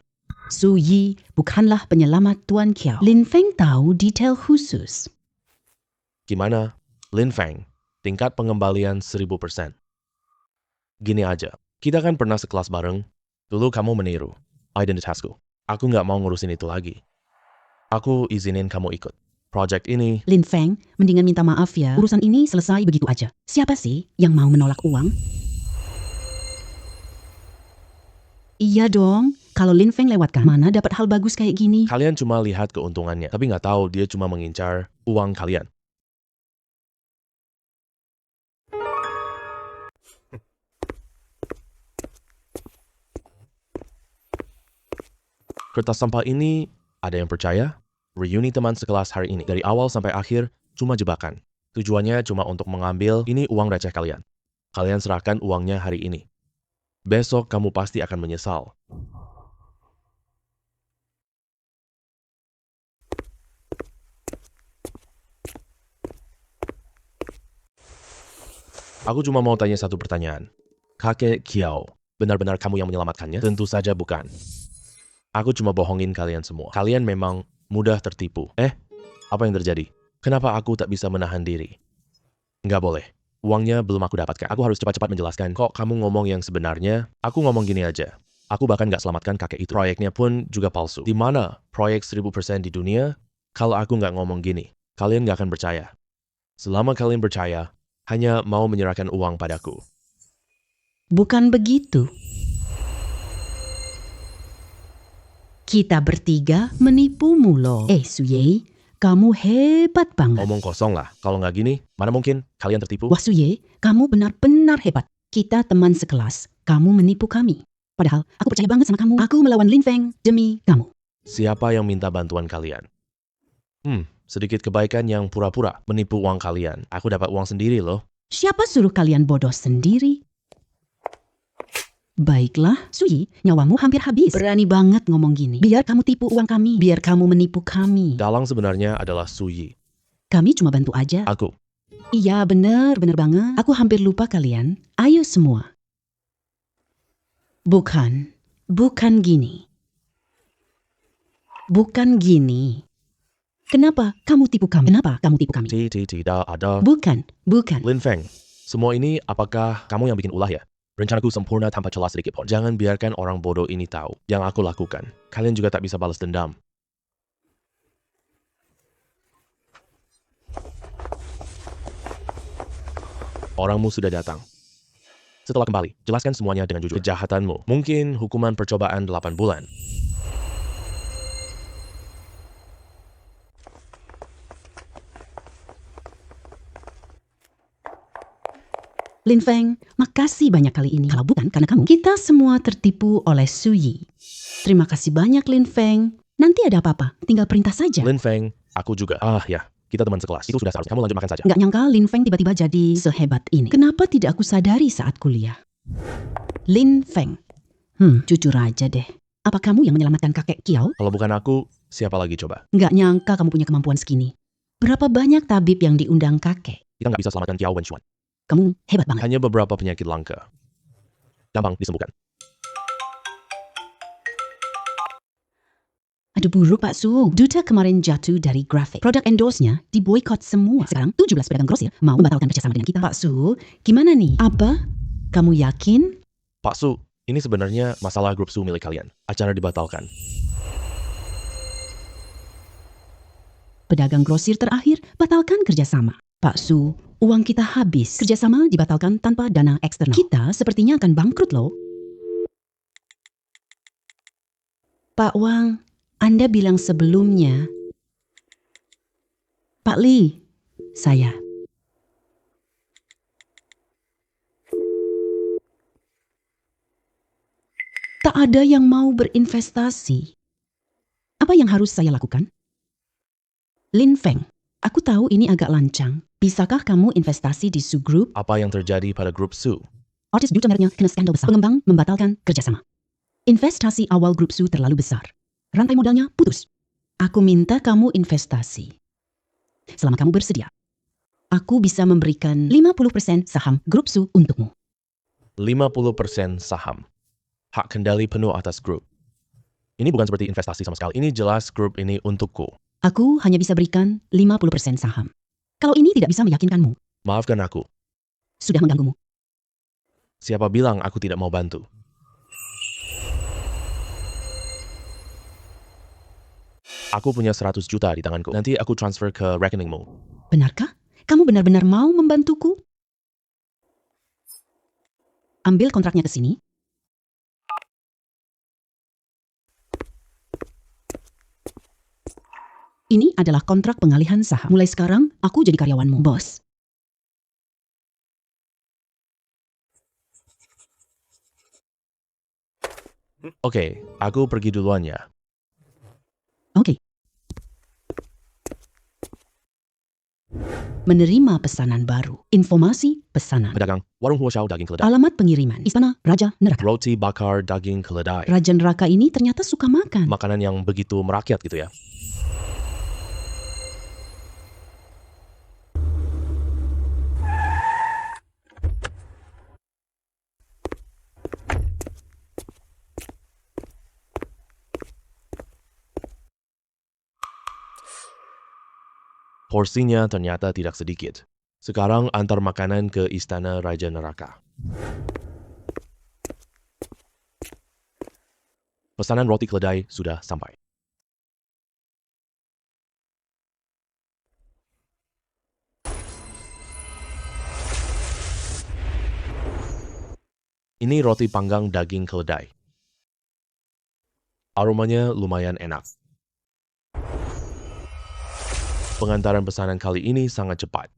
Su Yi bukanlah penyelamat Tuan Kiao. Lin Feng tahu detail khusus. Gimana? Lin Feng, tingkat pengembalian 1000%. Gini aja, kita kan pernah sekelas bareng. Dulu kamu meniru identitasku. Aku nggak mau ngurusin itu lagi. Aku izinin kamu ikut. Project ini, Lin Feng, mendingan minta maaf ya. Urusan ini selesai begitu aja. Siapa sih yang mau menolak uang? Iya dong. Kalau Lin Feng lewatkan, mana dapat hal bagus kayak gini? kalian cuma lihat keuntungannya, tapi nggak tahu dia cuma mengincar uang kalian. Kertas sampah ini, ada yang percaya? Reuni teman sekelas hari ini, dari awal sampai akhir, cuma jebakan. Tujuannya cuma untuk mengambil ini uang receh kalian. Kalian serahkan uangnya hari ini. Besok kamu pasti akan menyesal. Aku cuma mau tanya satu pertanyaan. Kakek Kiao, benar-benar kamu yang menyelamatkannya? Tentu saja bukan. Aku cuma bohongin kalian semua. Kalian memang mudah tertipu. Apa yang terjadi? Kenapa aku tak bisa menahan diri? Nggak boleh. Uangnya belum aku dapatkan. Aku harus cepat-cepat menjelaskan. Kok kamu ngomong yang sebenarnya? Aku ngomong gini aja. Aku bahkan nggak selamatkan kakek itu. Proyeknya pun juga palsu. Di mana proyek 1000% di dunia? Kalau aku nggak ngomong gini, kalian nggak akan percaya. Selama kalian percaya, hanya mau menyerahkan uang padaku. Bukan begitu. Kita bertiga menipumu loh. Su Yi, kamu hebat banget. Omong kosong lah. Kalau nggak gini, mana mungkin kalian tertipu? Wah Su Yi, kamu benar-benar hebat. Kita teman sekelas, kamu menipu kami. Padahal aku percaya banget sama kamu. Aku melawan Lin Feng demi kamu. Siapa yang minta bantuan kalian? Sedikit kebaikan yang pura-pura menipu uang kalian. Aku dapat uang sendiri loh. Siapa suruh kalian bodoh sendiri? Baiklah, Su Yi, nyawamu hampir habis. Berani banget ngomong gini. Biar kamu tipu uang kami. Biar kamu menipu kami. Dalang sebenarnya adalah Su Yi. Kami cuma bantu aja. Aku. Iya, bener banget. Aku hampir lupa kalian. Ayo semua. Bukan gini. Bukan gini. Kenapa kamu tipu kami? Kenapa kamu tipu kami? Tidak ada. Bukan. Lin Feng, semua ini apakah kamu yang bikin ulah ya? Rencanaku sempurna tanpa celah sedikit pun. Jangan biarkan orang bodoh ini tahu yang aku lakukan. Kalian juga tak bisa balas dendam. Orangmu sudah datang. Setelah kembali, jelaskan semuanya dengan jujur. Kejahatanmu, mungkin hukuman percobaan 8 bulan. Lin Feng, makasih banyak kali ini. Kalau bukan karena kamu, kita semua tertipu oleh Su Yi. Terima kasih banyak Lin Feng. Nanti ada apa-apa, tinggal perintah saja. Lin Feng, aku juga. Ya, kita teman sekelas. Itu sudah seharusnya. Kamu lanjut makan saja. Nggak nyangka Lin Feng tiba-tiba jadi sehebat ini. Kenapa tidak aku sadari saat kuliah? Lin Feng, jujur aja deh. Apa kamu yang menyelamatkan kakek Kiao? Kalau bukan aku, Siapa lagi coba? Nggak nyangka kamu punya kemampuan segini. Berapa banyak tabib yang diundang kakek? Kita nggak bisa selamatkan Kiao Wenxuan. Kamu hebat banget. Hanya beberapa penyakit langka. Gampang disembuhkan. Aduh buruk Pak Su. Duta kemarin jatuh dari grafik. Produk endorse-nya diboykot semua. Sekarang 17 pedagang grosir mau membatalkan kerjasama dengan kita. Pak Su, gimana nih? Apa? Kamu yakin? Pak Su, ini sebenarnya masalah grup Su milik kalian. Acara dibatalkan. Pedagang grosir terakhir batalkan kerjasama. Pak Su, uang kita habis. Kerjasama dibatalkan tanpa dana eksternal. Kita sepertinya akan bangkrut loh. Pak Wang, Anda bilang sebelumnya. Pak Li, saya. Tak ada yang mau berinvestasi. Apa yang harus saya lakukan? Lin Feng, aku tahu ini agak lancang. Bisakah kamu investasi di Su Group? Apa yang terjadi pada grup Su? Artis duta mereknya kena skandal besar. Pengembang membatalkan kerjasama. Investasi awal grup Su terlalu besar. Rantai modalnya putus. Aku minta kamu investasi. Selama kamu bersedia. Aku bisa memberikan 50% saham grup Su untukmu. 50% saham. Hak kendali penuh atas grup. Ini bukan seperti investasi sama sekali. Ini jelas grup ini untukku. Aku hanya bisa berikan 50% saham. Kalau ini tidak bisa meyakinkanmu, Maafkan aku. sudah mengganggumu. Siapa bilang aku tidak mau bantu? Aku punya 100 juta di tanganku. Nanti aku transfer ke rekeningmu. Benarkah? Kamu benar-benar mau membantuku? Ambil kontraknya ke sini. Ini adalah kontrak pengalihan saham. Mulai sekarang, aku jadi karyawanmu, bos. Oke, aku pergi duluan ya. Oke. Menerima pesanan baru. Informasi pesanan. Pedagang, warung Huoshao daging keledai. Alamat pengiriman. Istana Raja Neraka. Roti bakar daging keledai. Raja Neraka ini ternyata suka makan. Makanan yang begitu merakyat gitu ya. Porsinya ternyata tidak sedikit. Sekarang antar makanan ke Istana Raja Neraka. Pesanan roti keledai sudah sampai. Ini roti panggang daging keledai. Aromanya lumayan enak. Pengantaran pesanan kali ini sangat cepat.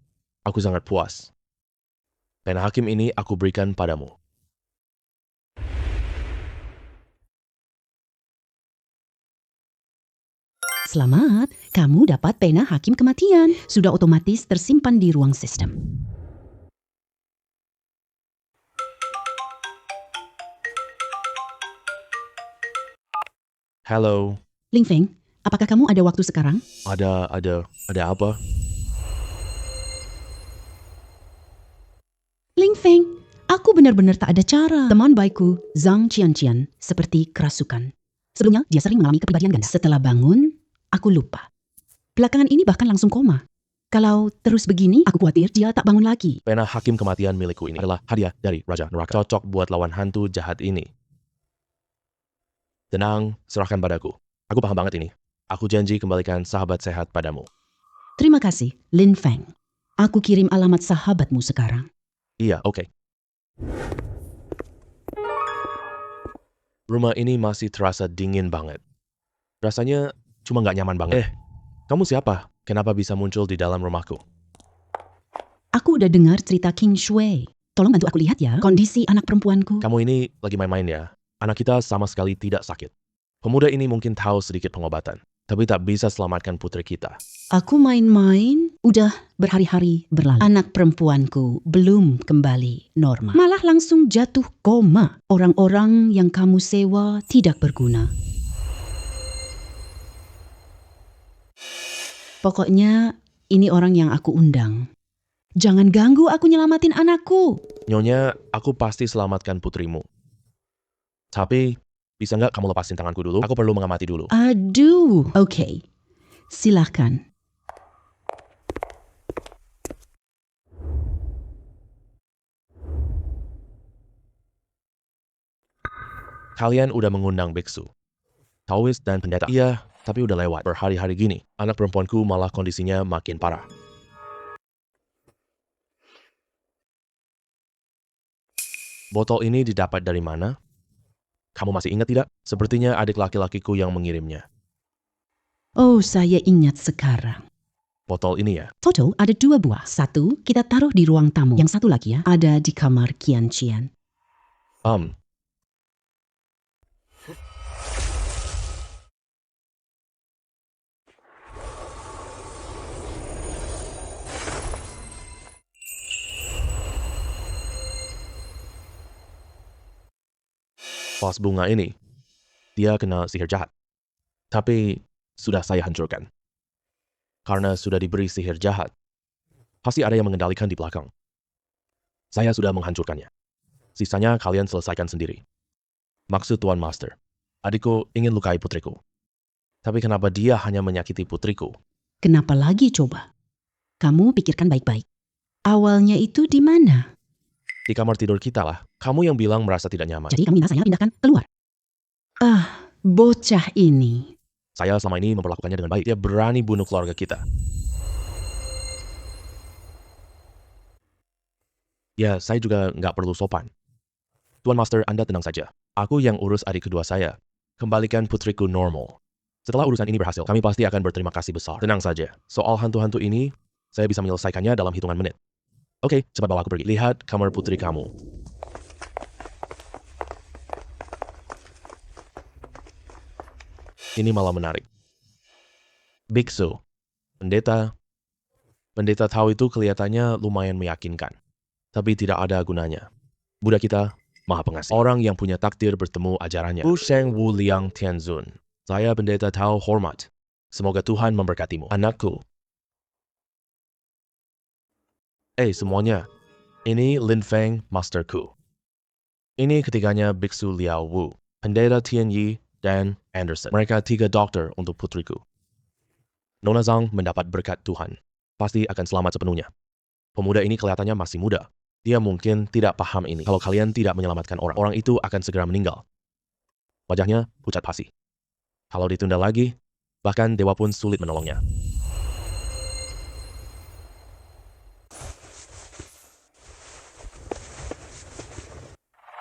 Aku sangat puas. Dan hakim ini aku berikan padamu. Selamat, kamu dapat pena hakim kematian. Sudah otomatis tersimpan di ruang sistem. Halo, Ling Feng, apakah kamu ada waktu sekarang? ada apa? Ling Feng, aku benar-benar tak ada cara. Teman baikku, Zhang Qianqian, seperti kerasukan. Sebelumnya, dia sering mengalami kepribadian ganda. Setelah bangun, aku lupa. Belakangan ini bahkan langsung koma. Kalau terus begini, aku khawatir dia tak bangun lagi. Pena hakim kematian milikku ini adalah hadiah dari Raja Neraka. Cocok buat lawan hantu jahat ini. Tenang, serahkan padaku. Aku paham banget ini. Aku janji kembalikan sahabat sehat padamu. Terima kasih, Lin Feng. Aku kirim alamat sahabatmu sekarang. Iya, oke. Rumah ini masih terasa dingin banget. Rasanya cuma nggak nyaman banget. Kamu siapa? Kenapa bisa muncul di dalam rumahku? Aku udah dengar cerita King Shui. Tolong bantu aku lihat ya kondisi anak perempuanku. Kamu ini lagi main-main ya? Anak kita sama sekali tidak sakit. Pemuda ini mungkin tahu sedikit pengobatan, tapi tak bisa selamatkan putri kita. Aku main-main, udah berhari-hari berlalu. Anak perempuanku belum kembali normal. Malah langsung jatuh koma. Orang-orang yang kamu sewa tidak berguna. Pokoknya ini orang yang aku undang. Jangan ganggu aku nyelamatin anakku. Nyonya, aku pasti selamatkan putrimu. Tapi, bisa nggak kamu lepasin tanganku dulu? Aku perlu mengamati dulu. Aduh, oke. Silakan. Kalian udah mengundang biksu, Taois dan pendeta. Iya, tapi udah lewat. Berhari-hari gini, anak perempuanku malah kondisinya makin parah. Botol ini didapat dari mana? Kamu masih ingat tidak? Sepertinya adik laki-lakiku yang mengirimnya. Oh, saya ingat sekarang. Botol ini ya? Foto ada 2 buah. Satu kita taruh di ruang tamu. Yang satu lagi ya, ada di kamar Qian Qian. Vas bunga ini, dia kena sihir jahat. Tapi, sudah saya hancurkan. Karena sudah diberi sihir jahat, pasti ada yang mengendalikan di belakang. Saya sudah menghancurkannya. Sisanya kalian selesaikan sendiri. Maksud Tuan Master, adikku ingin lukai putriku. Tapi kenapa dia hanya menyakiti putriku? Kenapa lagi coba? Kamu pikirkan baik-baik. Awalnya itu di mana? Di kamar tidur kita lah. Kamu yang bilang merasa tidak nyaman. Jadi kamu minta saya pindahkan keluar? Bocah ini. Saya selama ini memperlakukannya dengan baik. Dia berani bunuh keluarga kita. Ya, saya juga nggak perlu sopan. Tuan Master, Anda tenang saja. Aku yang urus adik kedua saya. Kembalikan putriku normal. Setelah urusan ini berhasil, kami pasti akan berterima kasih besar. Tenang saja. Soal hantu-hantu ini, saya bisa menyelesaikannya dalam hitungan menit. Oke, cepat bawa aku pergi. Lihat kamar putri kamu. Ini malah menarik. Biksu, pendeta Tao itu kelihatannya lumayan meyakinkan. Tapi tidak ada gunanya. Buddha kita maha pengasih. Orang yang punya takdir bertemu ajarannya. Wu Sheng Wu Liang Tianzun. Saya pendeta Tao hormat. Semoga Tuhan memberkatimu. Anakku. Semuanya. Ini Lin Feng, masterku. Ini ketiganya Biksu Liao Wu, pendeta Tian Yi, dan Anderson. Mereka 3 dokter untuk putriku. Nona Zhang mendapat berkat Tuhan. Pasti akan selamat sepenuhnya. Pemuda ini kelihatannya masih muda. Dia mungkin tidak paham ini. Kalau kalian tidak menyelamatkan orang, orang itu akan segera meninggal. Wajahnya pucat pasi. Kalau ditunda lagi, bahkan dewa pun sulit menolongnya.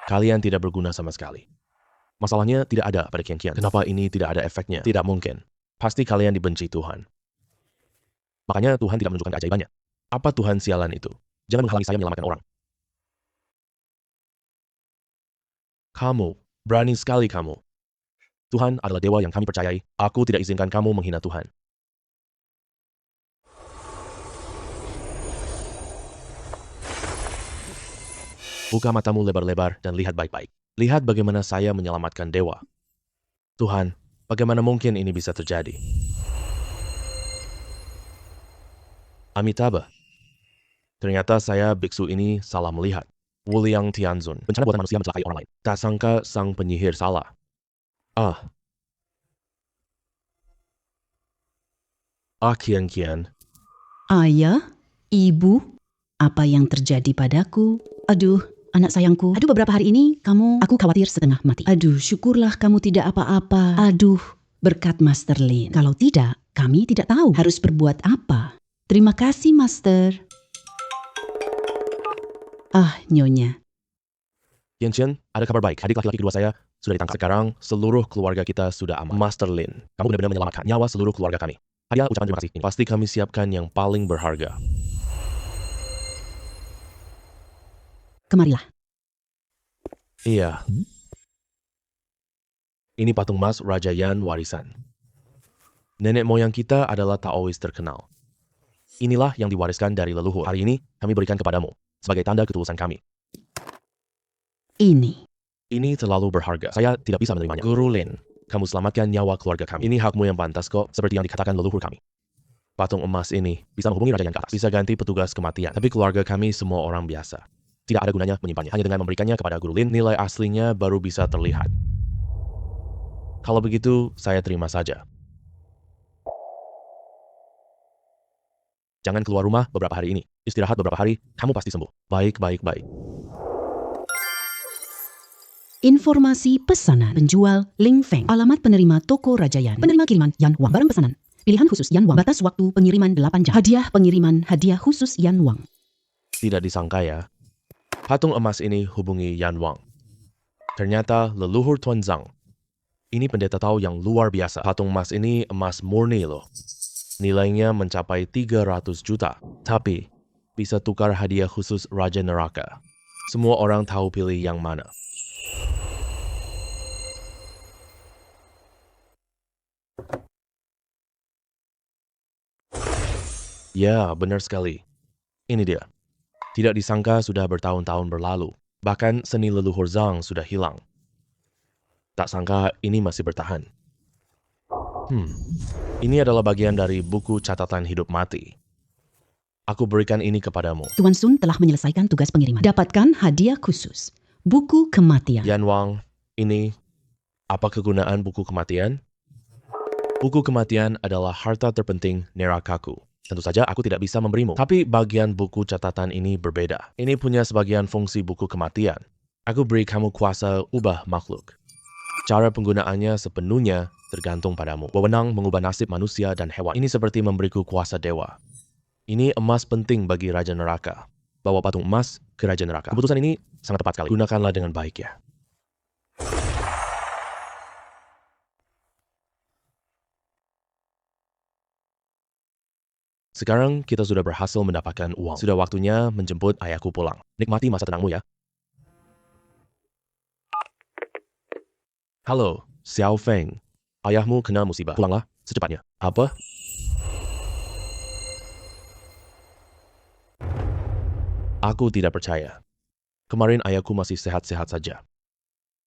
Kalian tidak berguna sama sekali. Masalahnya tidak ada pada Qian Qian. Kenapa ini tidak ada efeknya? Tidak mungkin. Pasti kalian dibenci Tuhan. Makanya Tuhan tidak menunjukkan keajaibannya. Apa Tuhan sialan itu? Jangan menghalangi saya menyelamatkan orang. Kamu, berani sekali kamu. Tuhan adalah dewa yang kami percayai. Aku tidak izinkan kamu menghina Tuhan. Buka matamu lebar-lebar dan lihat baik-baik. Lihat bagaimana saya menyelamatkan dewa. Tuhan, bagaimana mungkin ini bisa terjadi? Amitabha. Ternyata saya biksu ini salah melihat. Wu Liang Tianzun. Bencana buatan manusia mencelakai orang lain. Tak sangka sang penyihir salah. Qian Qian. Ayah, ibu, apa yang terjadi padaku? Aduh, anak sayangku. Aduh, beberapa hari ini aku khawatir setengah mati. Aduh, syukurlah kamu tidak apa-apa. Aduh, berkat Master Lin. Kalau tidak, kami tidak tahu harus berbuat apa. Terima kasih, Master. Nyonya. Qian Qian, ada kabar baik. Adik laki-laki kedua saya sudah ditangkap. Sekarang, seluruh keluarga kita sudah aman. Master Lin, kamu benar-benar menyelamatkan nyawa seluruh keluarga kami. Hadiah ucapan terima kasih ini. Pasti kami siapkan yang paling berharga. Kemarilah. Iya. Ini patung emas Raja Yan warisan. Nenek moyang kita adalah Taois terkenal. Inilah yang diwariskan dari leluhur. Hari ini kami berikan kepadamu sebagai tanda ketulusan kami. Ini terlalu berharga. Saya tidak bisa menerimanya. Guru Lin, kamu selamatkan nyawa keluarga kami. Ini hakmu yang pantas kok, seperti yang dikatakan leluhur kami. Patung emas ini bisa menghubungi raja yang ke atas, bisa ganti petugas kematian. Tapi keluarga kami semua orang biasa. Tidak ada gunanya menyimpannya. Hanya dengan memberikannya kepada Guru Lin, nilai aslinya baru bisa terlihat. Kalau begitu, saya terima saja. Jangan keluar rumah beberapa hari ini. Istirahat beberapa hari, kamu pasti sembuh. Baik. Informasi pesanan. Penjual Ling Feng. Alamat penerima toko Rajayan. Penerima kiriman Yan Wang. Barang pesanan. Pilihan khusus Yan Wang. Batas waktu pengiriman 8 jam. Hadiah pengiriman hadiah khusus Yan Wang. Tidak disangka ya. Patung emas ini hubungi Yan Wang. Ternyata leluhur Tuan Zhang. Ini pendeta Tao yang luar biasa. Patung emas ini emas murni loh. Nilainya mencapai 300 juta. Tapi bisa tukar hadiah khusus Raja Neraka. Semua orang tahu pilih yang mana. Ya, benar sekali. Ini dia. Tidak disangka sudah bertahun-tahun berlalu. Bahkan seni leluhur Zhang sudah hilang. Tak sangka ini masih bertahan. Ini adalah bagian dari buku catatan hidup mati. Aku berikan ini kepadamu. Tuan Sun telah menyelesaikan tugas pengiriman. Dapatkan hadiah khusus. Buku kematian. Yan Wang, ini apa kegunaan buku kematian? Buku kematian adalah harta terpenting nerakaku. Tentu saja aku tidak bisa memberimu. Tapi bagian buku catatan ini berbeda. Ini punya sebagian fungsi buku kematian. Aku beri kamu kuasa ubah makhluk. Cara penggunaannya sepenuhnya tergantung padamu. Wewenang mengubah nasib manusia dan hewan. Ini seperti memberiku kuasa dewa. Ini emas penting bagi Raja Neraka. Bawa patung emas ke Raja Neraka. Keputusan ini sangat tepat sekali. Gunakanlah dengan baik ya. Sekarang kita sudah berhasil mendapatkan uang. Sudah waktunya menjemput ayahku pulang. Nikmati masa tenangmu ya. Halo, Xiao Feng. Ayahmu kena musibah. Pulanglah secepatnya. Apa? Aku tidak percaya. Kemarin ayahku masih sehat-sehat saja.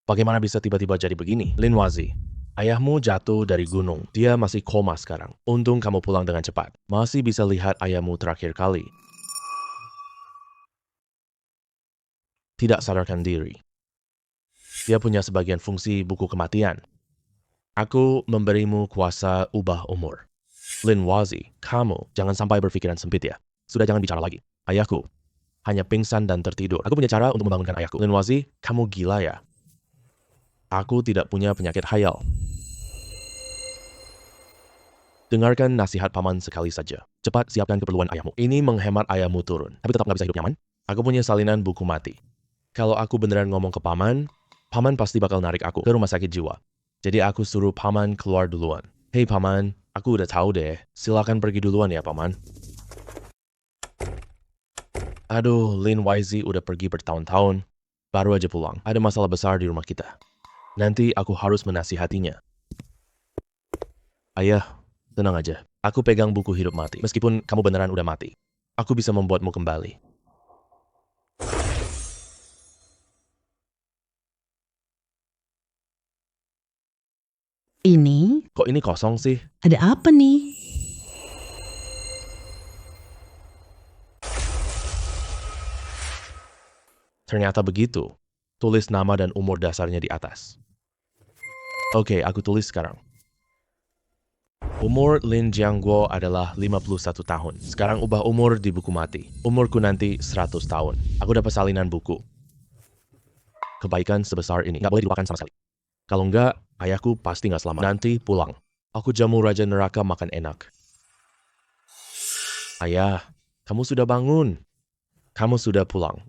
Bagaimana bisa tiba-tiba jadi begini? Lin Wazi, ayahmu jatuh dari gunung. Dia masih koma sekarang. Untung kamu pulang dengan cepat. Masih bisa lihat ayahmu terakhir kali. Tidak sadarkan diri. Dia punya sebagian fungsi buku kematian. Aku memberimu kuasa ubah umur. Lin Wazi, kamu jangan sampai berpikiran sempit ya. Sudah jangan bicara lagi. Ayahku hanya pingsan dan tertidur. Aku punya cara untuk membangunkan ayahku. Lin Wazi, kamu gila ya? Aku tidak punya penyakit khayal. Dengarkan nasihat paman sekali saja. Cepat siapkan keperluan ayahmu. Ini menghemat ayahmu turun. Tapi tetap nggak bisa hidup nyaman. Aku punya salinan buku mati. Kalau aku beneran ngomong ke paman, paman pasti bakal narik aku ke rumah sakit jiwa. Jadi aku suruh paman keluar duluan. Hei paman, aku udah tahu deh. Silakan pergi duluan ya paman. Aduh, Lin YZ udah pergi bertahun-tahun. Baru aja pulang. Ada masalah besar di rumah kita. Nanti aku harus menasihatinya. Ayah, tenang aja. Aku pegang buku hidup mati. Meskipun kamu beneran udah mati, aku bisa membuatmu kembali. Ini? Kok ini kosong sih? Ada apa nih? Ternyata begitu. Tulis nama dan umur dasarnya di atas. Oke, aku tulis sekarang. Umur Lin Jiangguo adalah 51 tahun. Sekarang ubah umur di buku mati. Umurku nanti 100 tahun. Aku dapat salinan buku. Kebaikan sebesar ini nggak boleh dilupakan sama sekali. Kalau nggak, ayahku pasti nggak selamat. Nanti pulang. Aku jamu Raja Neraka makan enak. Ayah, kamu sudah bangun. Kamu sudah pulang.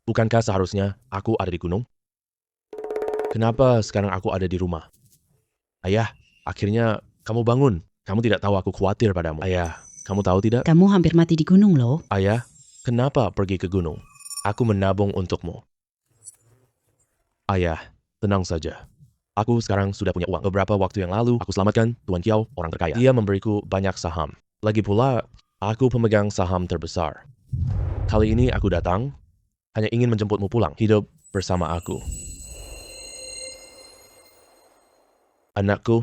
Bukankah seharusnya aku ada di gunung? Kenapa sekarang aku ada di rumah? Ayah, akhirnya kamu bangun. Kamu tidak tahu aku khawatir padamu. Ayah, kamu tahu tidak? Kamu hampir mati di gunung loh. Ayah, kenapa pergi ke gunung? Aku menabung untukmu. Ayah, tenang saja. Aku sekarang sudah punya uang. Beberapa waktu yang lalu, aku selamatkan Tuan Kiao, orang terkaya. Dia memberiku banyak saham. Lagi pula, aku pemegang saham terbesar. Kali ini aku datang, hanya ingin menjemputmu pulang, hidup bersama aku. Anakku,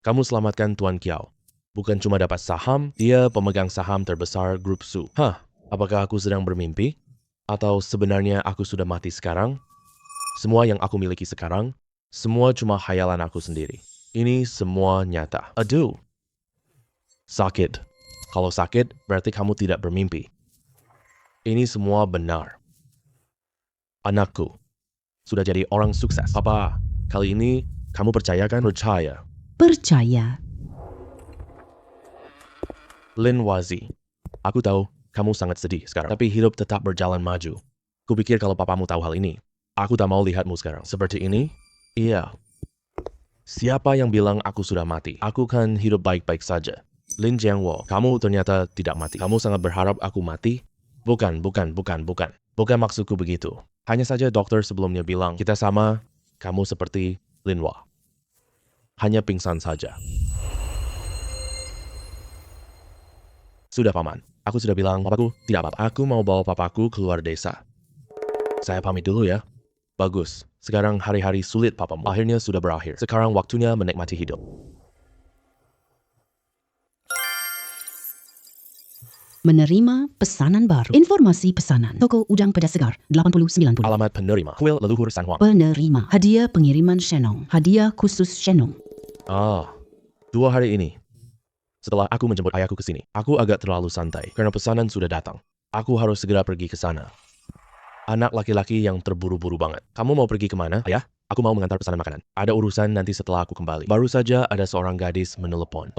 kamu selamatkan Tuan Kiao. Bukan cuma dapat saham, dia pemegang saham terbesar grup Su. Apakah aku sedang bermimpi? Atau sebenarnya aku sudah mati sekarang? Semua yang aku miliki sekarang, semua cuma khayalan aku sendiri. Ini semua nyata. Aduh. Sakit. Kalau sakit, berarti kamu tidak bermimpi. Ini semua benar. Anakku sudah jadi orang sukses. Papa, kali ini kamu percaya kan? Percaya. Percaya. Lin Wazi, aku tahu kamu sangat sedih sekarang, tapi hidup tetap berjalan maju. Kupikir kalau papamu tahu hal ini, aku tak mau lihatmu sekarang. Seperti ini? Iya. Siapa yang bilang aku sudah mati? Aku kan hidup baik-baik saja. Lin Jiangwo, kamu ternyata tidak mati. Kamu sangat berharap aku mati? Bukan. Bukan maksudku begitu. Hanya saja dokter sebelumnya bilang, kita sama, kamu seperti Lin Wa. Hanya pingsan saja. Sudah paman, aku sudah bilang papaku tidak apa-apa. Aku mau bawa papaku keluar desa. Saya pamit dulu ya. Bagus, sekarang hari-hari sulit papamu akhirnya sudah berakhir. Sekarang waktunya menikmati hidup. Menerima pesanan baru. Informasi pesanan. Toko Udang Pedas Segar 8090. Alamat penerima, kuil leluhur San Huang. Penerima. Hadiah pengiriman Shenong. Hadiah khusus Shenong. 2 hari ini. Setelah aku menjemput ayahku ke sini, aku agak terlalu santai karena pesanan sudah datang. Aku harus segera pergi ke sana. Anak laki-laki yang terburu-buru banget. Kamu mau pergi kemana, ayah? Aku mau mengantar pesanan makanan. Ada urusan nanti setelah aku kembali. Baru saja ada seorang gadis menelepon.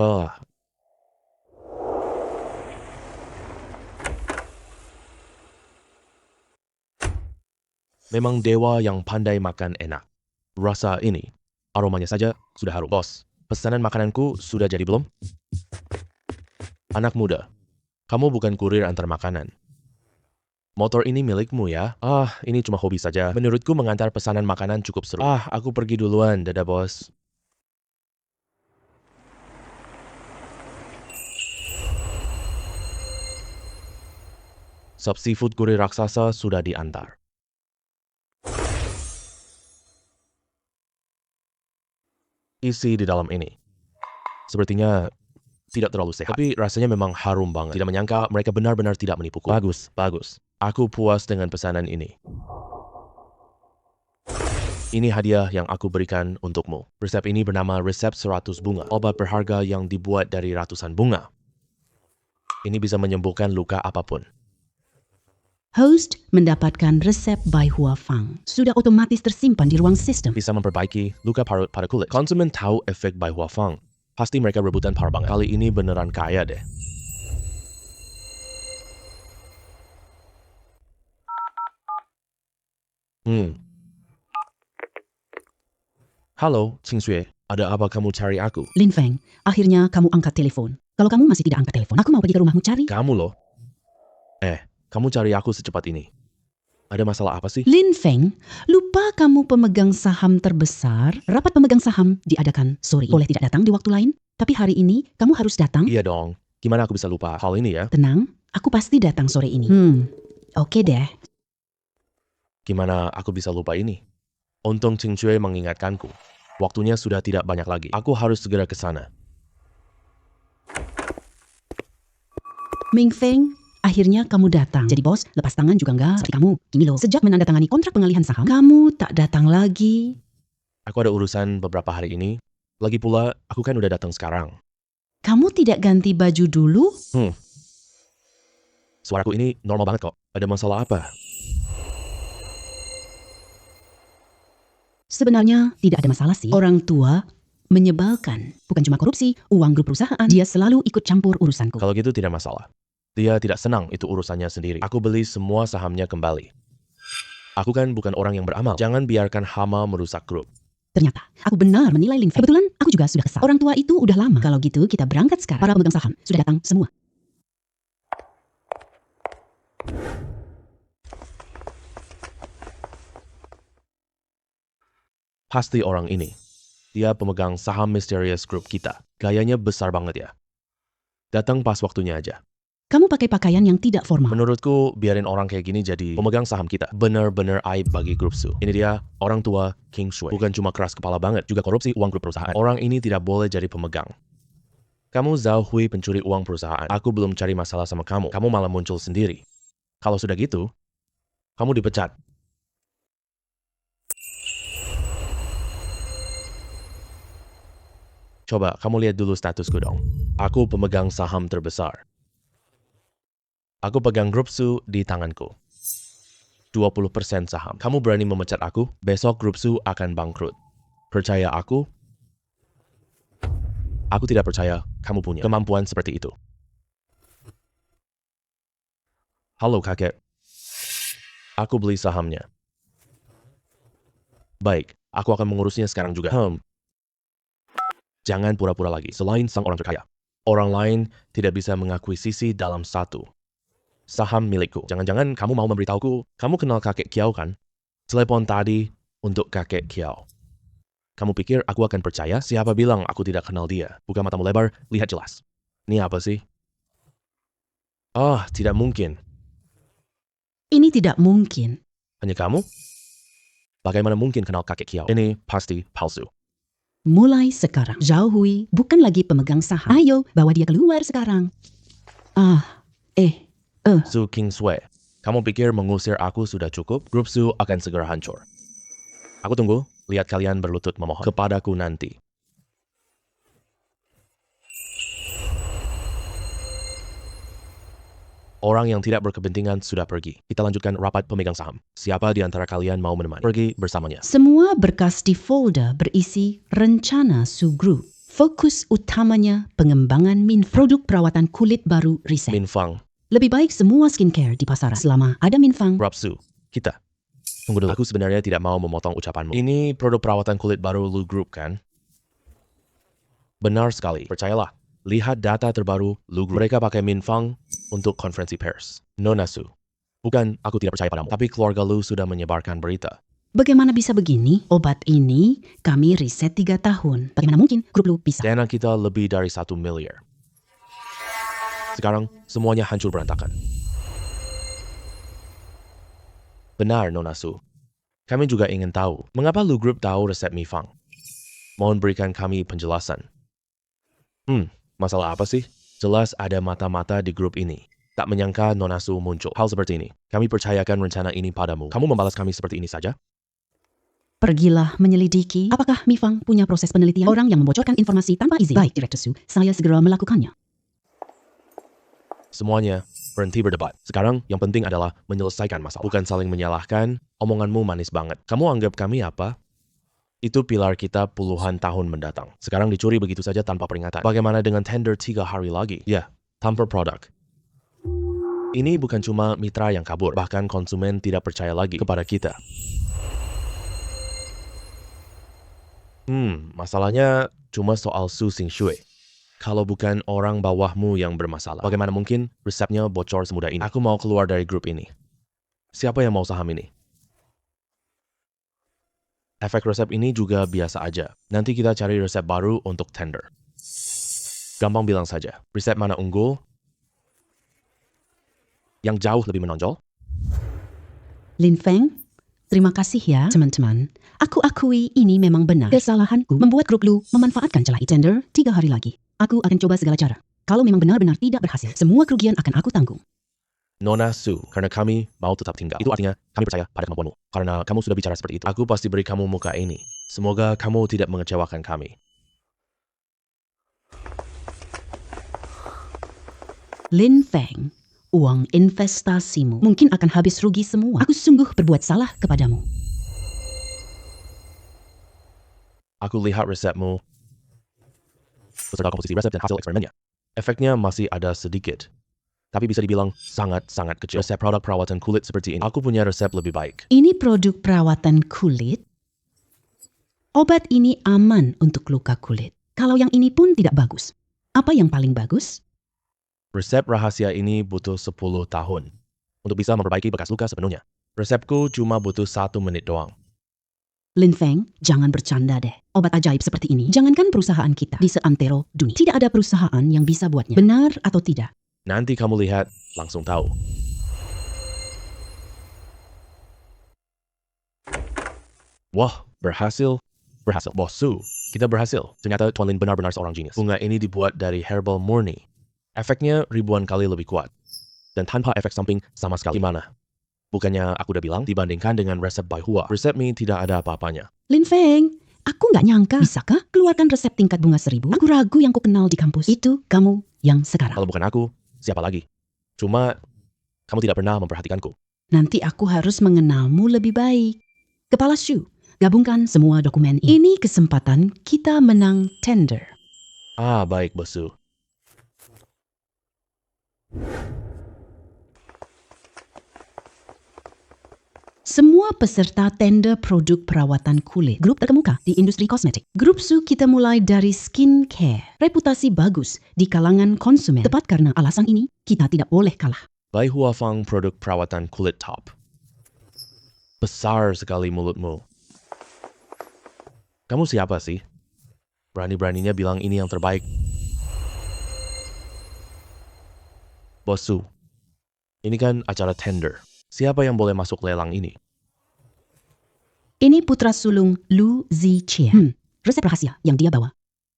Memang dewa yang pandai makan enak. Rasa ini, aromanya saja sudah harum. Bos, pesanan makananku sudah jadi belum? Anak muda, kamu bukan kurir antar makanan. Motor ini milikmu ya? Ini cuma hobi saja. Menurutku mengantar pesanan makanan cukup seru. Aku pergi duluan. Dadah, bos. Sop seafood kurir raksasa sudah diantar. Isi di dalam ini. Sepertinya tidak terlalu sehat, tapi rasanya memang harum banget. Tidak menyangka mereka benar-benar tidak menipuku. Bagus. Aku puas dengan pesanan ini. Ini hadiah yang aku berikan untukmu. Resep ini bernama resep 100 bunga. Obat berharga yang dibuat dari ratusan bunga. Ini bisa menyembuhkan luka apapun. Host mendapatkan resep Bai Hua Fang. Sudah otomatis tersimpan di ruang sistem. Bisa memperbaiki luka parut pada kulit. Konsumen tahu efek Bai Hua Fang. Pasti mereka rebutan parah banget. Kali ini beneran kaya deh. Halo, Qing Xue. Ada apa kamu cari aku? Lin Feng, akhirnya kamu angkat telepon. Kalau kamu masih tidak angkat telepon, aku mau pergi ke rumahmu cari. Kamu loh. Kamu cari aku secepat ini. Ada masalah apa sih? Lin Feng, lupa kamu pemegang saham terbesar. Rapat pemegang saham diadakan sore. Boleh tidak datang di waktu lain? Tapi hari ini kamu harus datang. Iya dong. Gimana aku bisa lupa hal ini ya? Tenang, aku pasti datang sore ini. Oke deh. Gimana aku bisa lupa ini? Untung Qing Xue mengingatkanku. Waktunya sudah tidak banyak lagi. Aku harus segera ke sana. Ming Feng, akhirnya kamu datang. Jadi bos, lepas tangan juga enggak. Seperti kamu, gini loh. Sejak menandatangani kontrak pengalihan saham, kamu tak datang lagi. Aku ada urusan beberapa hari ini. Lagi pula, aku kan udah datang sekarang. Kamu tidak ganti baju dulu? Suaraku ini normal banget kok. Ada masalah apa? Sebenarnya tidak ada masalah sih. Orang tua menyebalkan. Bukan cuma korupsi, uang grup perusahaan. Dia selalu ikut campur urusanku. Kalau gitu tidak masalah. Dia tidak senang, itu urusannya sendiri. Aku beli semua sahamnya kembali. Aku kan bukan orang yang beramal. Jangan biarkan hama merusak grup. Ternyata, aku benar menilai Lin Feng. Kebetulan, aku juga sudah kesal. Orang tua itu udah lama. Kalau gitu, kita berangkat sekarang. Para pemegang saham sudah datang semua. Pasti orang ini. Dia pemegang saham Mysterious Group kita. Gayanya besar banget ya. Datang pas waktunya aja. Kamu pakai pakaian yang tidak formal. Menurutku, biarin orang kayak gini jadi pemegang saham kita. Bener-bener aib bagi grup Su. Ini dia, orang tua Qing Xue. Bukan cuma keras kepala banget, juga korupsi uang grup perusahaan. Orang ini tidak boleh jadi pemegang. Kamu Zhao Hui pencuri uang perusahaan. Aku belum cari masalah sama kamu. Kamu malah muncul sendiri. Kalau sudah gitu, kamu dipecat. Coba kamu lihat dulu statusku dong. Aku pemegang saham terbesar. Aku pegang grup Su di tanganku. 20% saham. Kamu berani memecat aku? Besok grup Su akan bangkrut. Percaya aku? Aku tidak percaya kamu punya kemampuan seperti itu. Halo kakek. Aku beli sahamnya. Baik, aku akan mengurusnya sekarang juga. Jangan pura-pura lagi. Selain sang orang terkaya, orang lain tidak bisa mengakuisisi dalam satu saham milikku. Jangan-jangan kamu mau memberitahuku, kamu kenal kakek Kiao kan? Telepon tadi untuk kakek Kiao. Kamu pikir aku akan percaya? Siapa bilang aku tidak kenal dia? Buka matamu lebar, lihat jelas. Ini apa sih? Tidak mungkin. Ini tidak mungkin. Hanya kamu? Bagaimana mungkin kenal kakek Kiao? Ini pasti palsu. Mulai sekarang, Zhao Hui bukan lagi pemegang saham. Ayo, bawa dia keluar sekarang. Su Kingsway, kamu pikir mengusir aku sudah cukup? Grup Su akan segera hancur. Aku tunggu, lihat kalian berlutut memohon kepadaku nanti. Orang yang tidak berkepentingan sudah pergi. Kita lanjutkan rapat pemegang saham. Siapa di antara kalian mau menemani? Pergi bersamanya. Semua berkas di folder berisi rencana Su Group. Fokus utamanya pengembangan produk perawatan kulit baru riset. Minfang, Lebih baik semua skincare di pasaran. Selama ada Minfang, Grup Su, kita. Tunggu dulu, aku sebenarnya tidak mau memotong ucapanmu. Ini produk perawatan kulit baru Lu Group kan? Benar sekali, percayalah. Lihat data terbaru Lu Group. Mereka pakai Minfang untuk konferensi pers. Nona Su. Bukan, aku tidak percaya padamu. Tapi keluarga Lu sudah menyebarkan berita. bagaimana bisa begini? Obat ini kami riset 3 tahun. Bagaimana mungkin grup lu bisa? Dana kita lebih dari 1 miliar. Sekarang, semuanya hancur berantakan. Benar, Nona Su. Kami juga ingin tahu, mengapa Lu Group tahu resep Mifang? Mohon berikan kami penjelasan. Masalah apa sih? Jelas ada mata-mata di grup ini. Tak menyangka Nona Su muncul. Hal seperti ini. Kami percayakan rencana ini padamu. Kamu membalas kami seperti ini saja? Pergilah menyelidiki apakah Mifang punya proses penelitian orang yang membocorkan informasi tanpa izin. Baik, Direktur Su, saya segera melakukannya. Semuanya berhenti berdebat. Sekarang yang penting adalah menyelesaikan masalah. Bukan saling menyalahkan. Omonganmu manis banget. Kamu anggap kami apa? Itu pilar kita puluhan tahun mendatang. Sekarang dicuri begitu saja tanpa peringatan. Bagaimana dengan tender 3 hari lagi? Ya, tanpa produk. Ini bukan cuma mitra yang kabur. Bahkan konsumen tidak percaya lagi kepada kita. Masalahnya cuma soal Su Xingshui. Kalau bukan orang bawahmu yang bermasalah, bagaimana mungkin resepnya bocor semudah ini? Aku mau keluar dari grup ini. Siapa yang mau saham ini? Efek resep ini juga biasa aja. Nanti kita cari resep baru untuk tender. Gampang bilang saja, resep mana unggul? Yang jauh lebih menonjol? Lin Feng, terima kasih ya teman-teman. Aku akui ini memang benar. Kesalahanku membuat grup lu memanfaatkan celah tender 3 hari lagi. Aku akan coba segala cara. Kalau memang benar-benar tidak berhasil, semua kerugian akan aku tanggung. Nona Su, karena kami mau tetap tinggal. Itu artinya kami percaya pada kemampuanmu. Karena kamu sudah bicara seperti itu, aku pasti beri kamu muka ini. Semoga kamu tidak mengecewakan kami. Lin Feng, uang investasimu mungkin akan habis rugi semua. Aku sungguh berbuat salah kepadamu. Aku lihat resepmu beserta komposisi resep dan hasil eksperimennya. Efeknya masih ada sedikit. Tapi bisa dibilang sangat-sangat kecil. Resep produk perawatan kulit seperti ini. Aku punya resep lebih baik. Ini produk perawatan kulit. Obat ini aman untuk luka kulit. Kalau yang ini pun tidak bagus. Apa yang paling bagus? Resep rahasia ini butuh 10 tahun untuk bisa memperbaiki bekas luka sepenuhnya. Resepku cuma butuh 1 menit doang. Lin Feng, jangan bercanda deh. Obat ajaib seperti ini, jangankan perusahaan kita di seantero dunia. Tidak ada perusahaan yang bisa buatnya. Benar atau tidak? Nanti kamu lihat, langsung tahu. Wah, berhasil. Bos Su, Kita berhasil. Ternyata Tuan Lin benar-benar seorang jenius. Bunga ini dibuat dari herbal murni. Efeknya ribuan kali lebih kuat. Dan tanpa efek samping sama sekali. Gimana? Bukannya aku udah bilang dibandingkan dengan resep Bai Hua, resep mie tidak ada apa-apanya. Lin Feng, aku nggak nyangka. Bisakah keluarkan resep tingkat bunga 1000? Aku ragu yang ku kenal di kampus. Itu kamu yang sekarang. Kalau bukan aku, siapa lagi? Cuma, kamu tidak pernah memperhatikanku. Nanti aku harus mengenalmu lebih baik. Kepala Shu, gabungkan semua dokumen ini. Ini kesempatan kita menang tender. Baik, Bos Su. Semua peserta tender produk perawatan kulit. Grup terkemuka di industri kosmetik. Grup Su kita mulai dari skincare. Reputasi bagus di kalangan konsumen. Tepat karena alasan ini, kita tidak boleh kalah. Bai Hua Fang produk perawatan kulit top. Besar sekali mulutmu. Kamu siapa sih? Berani-beraninya bilang ini yang terbaik. Bos Su, ini kan acara tender. Siapa yang boleh masuk lelang ini? Ini putra sulung Lu Ziqian. Resep rahasia yang dia bawa.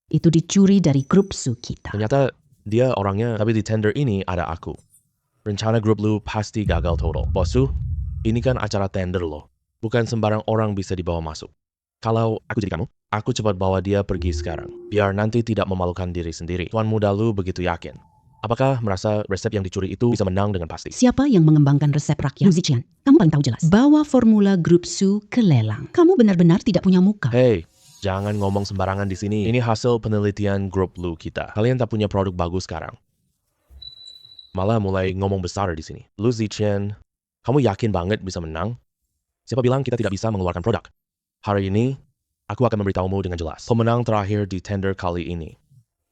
Itu dicuri dari grup Su kita. Ternyata dia orangnya, tapi di tender ini ada aku. Rencana grup lu pasti gagal total. Bos Su, ini kan acara tender loh. Bukan sembarang orang bisa dibawa masuk. Kalau aku jadi kamu, aku cepat bawa dia pergi sekarang. Biar nanti tidak memalukan diri sendiri. Tuan muda lu begitu yakin. Apakah merasa resep yang dicuri itu bisa menang dengan pasti? Siapa yang mengembangkan resep rakyat? Lu Ziqian, kamu paling tahu jelas. Bawa formula grup Su ke lelang. Kamu benar-benar tidak punya muka. Hei, jangan ngomong sembarangan di sini. Ini hasil penelitian grup lu kita. Kalian tak punya produk bagus sekarang. Malah mulai ngomong besar di sini. Lu Ziqian, kamu yakin banget bisa menang? Siapa bilang kita tidak bisa mengeluarkan produk? Hari ini, aku akan memberitahumu dengan jelas. Pemenang terakhir di tender kali ini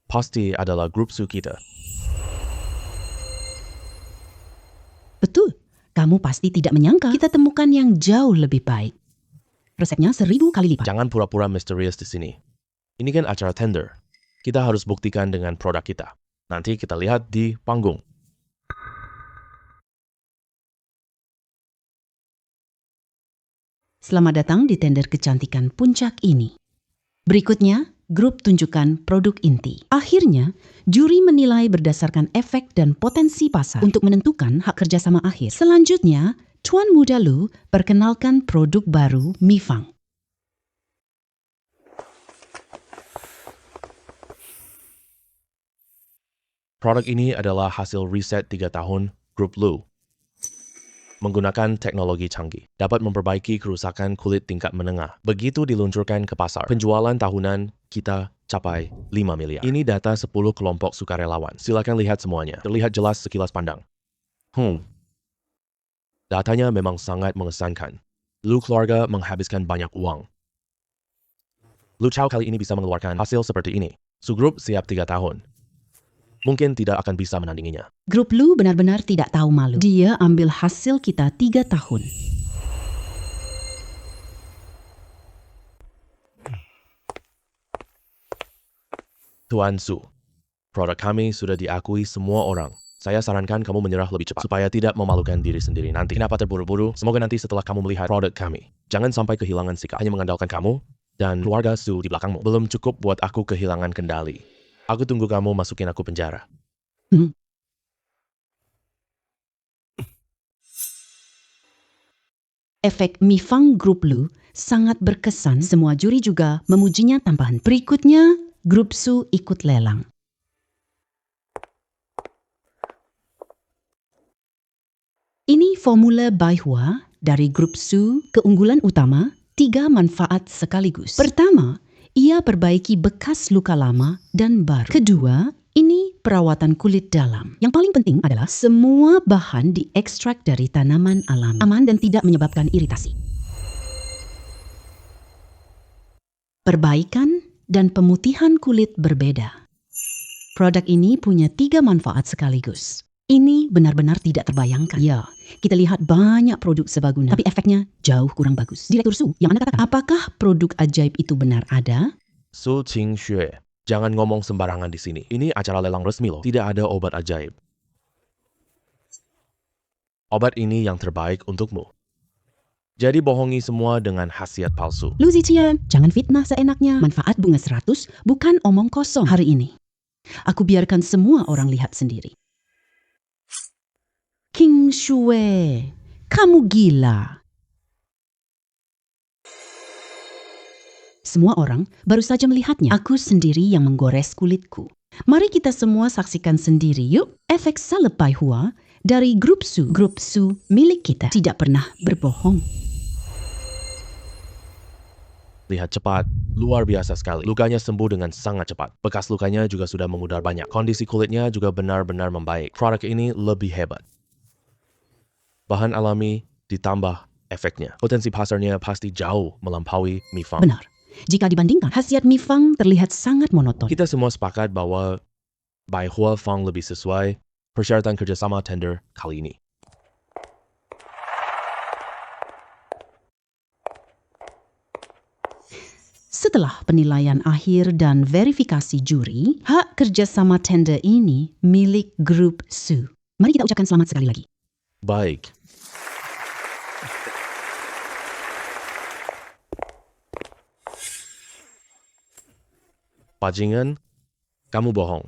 pasti adalah grup Su kita. Betul, kamu pasti tidak menyangka kita temukan yang jauh lebih baik. Resepnya 1000 kali lipat. Jangan pura-pura misterius di sini. Ini kan acara tender. Kita harus buktikan dengan produk kita. Nanti kita lihat di panggung. Selamat datang di tender kecantikan puncak ini. Berikutnya, grup tunjukkan produk inti. Akhirnya, juri menilai berdasarkan efek dan potensi pasar untuk menentukan hak kerjasama akhir. Selanjutnya, Tuan Muda Lu perkenalkan produk baru Mifang. Produk ini adalah hasil riset 3 tahun grup Lu. Menggunakan teknologi canggih, dapat memperbaiki kerusakan kulit tingkat menengah. Begitu diluncurkan ke pasar, penjualan tahunan kita capai 5 miliar. Ini data 10 kelompok sukarelawan. Silakan lihat semuanya. Terlihat jelas sekilas pandang. Datanya memang sangat mengesankan. Lu keluarga menghabiskan banyak uang. Lu Chow kali ini bisa mengeluarkan hasil seperti ini. Su grup siap 3 tahun. Mungkin tidak akan bisa menandinginya. Grup Lu benar-benar tidak tahu malu. Dia ambil hasil kita 3 tahun. Tuan Su, produk kami sudah diakui semua orang. Saya sarankan kamu menyerah lebih cepat, supaya tidak memalukan diri sendiri nanti. Kenapa terburu-buru? Semoga nanti setelah kamu melihat produk kami, jangan sampai kehilangan sikap. Hanya mengandalkan kamu dan keluarga Su di belakangmu. Belum cukup buat aku kehilangan kendali. Aku tunggu kamu masukin aku penjara. Efek Mifang grup Lu sangat berkesan. Semua juri juga memujinya tanpa henti. Berikutnya, grup Su ikut lelang. Ini formula Bai Hua dari grup Su. Keunggulan utama, 3 manfaat sekaligus. Pertama, ia perbaiki bekas luka lama dan baru. Kedua, ini perawatan kulit dalam. Yang paling penting adalah semua bahan diekstrak dari tanaman alami. Aman dan tidak menyebabkan iritasi. Perbaikan dan pemutihan kulit berbeda. Produk ini punya 3 manfaat sekaligus. Ini benar-benar tidak terbayangkan. Ya, kita lihat banyak produk sebaguna, tapi efeknya jauh kurang bagus. Direktur Su, yang Anda katakan, apakah produk ajaib itu benar ada? Su Qingxue, jangan ngomong sembarangan di sini. Ini acara lelang resmi loh. Tidak ada obat ajaib. Obat ini yang terbaik untukmu. Jadi bohongi semua dengan khasiat palsu. Lu Ziqian, jangan fitnah seenaknya. Manfaat bunga 100 bukan omong kosong hari ini. Aku biarkan semua orang lihat sendiri. King Shui, kamu gila. Semua orang baru saja melihatnya. Aku sendiri yang menggores kulitku. Mari kita semua saksikan sendiri yuk. Efek Salepai Hua dari Grup Su. Grup Su milik kita tidak pernah berbohong. Lihat cepat, luar biasa sekali. Lukanya sembuh dengan sangat cepat. Bekas lukanya juga sudah memudar banyak. Kondisi kulitnya juga benar-benar membaik. Produk ini lebih hebat. Bahan alami ditambah efeknya. Potensi pasarnya pasti jauh melampaui Mifang. Benar. Jika dibandingkan, khasiat Mifang terlihat sangat monoton. Kita semua sepakat bahwa Bai Hua Fang lebih sesuai persyaratan kerjasama tender kali ini. Setelah penilaian akhir dan verifikasi juri, hak kerjasama tender ini milik Grup Su. Mari kita ucapkan selamat sekali lagi. Baik. Bajingan, kamu bohong.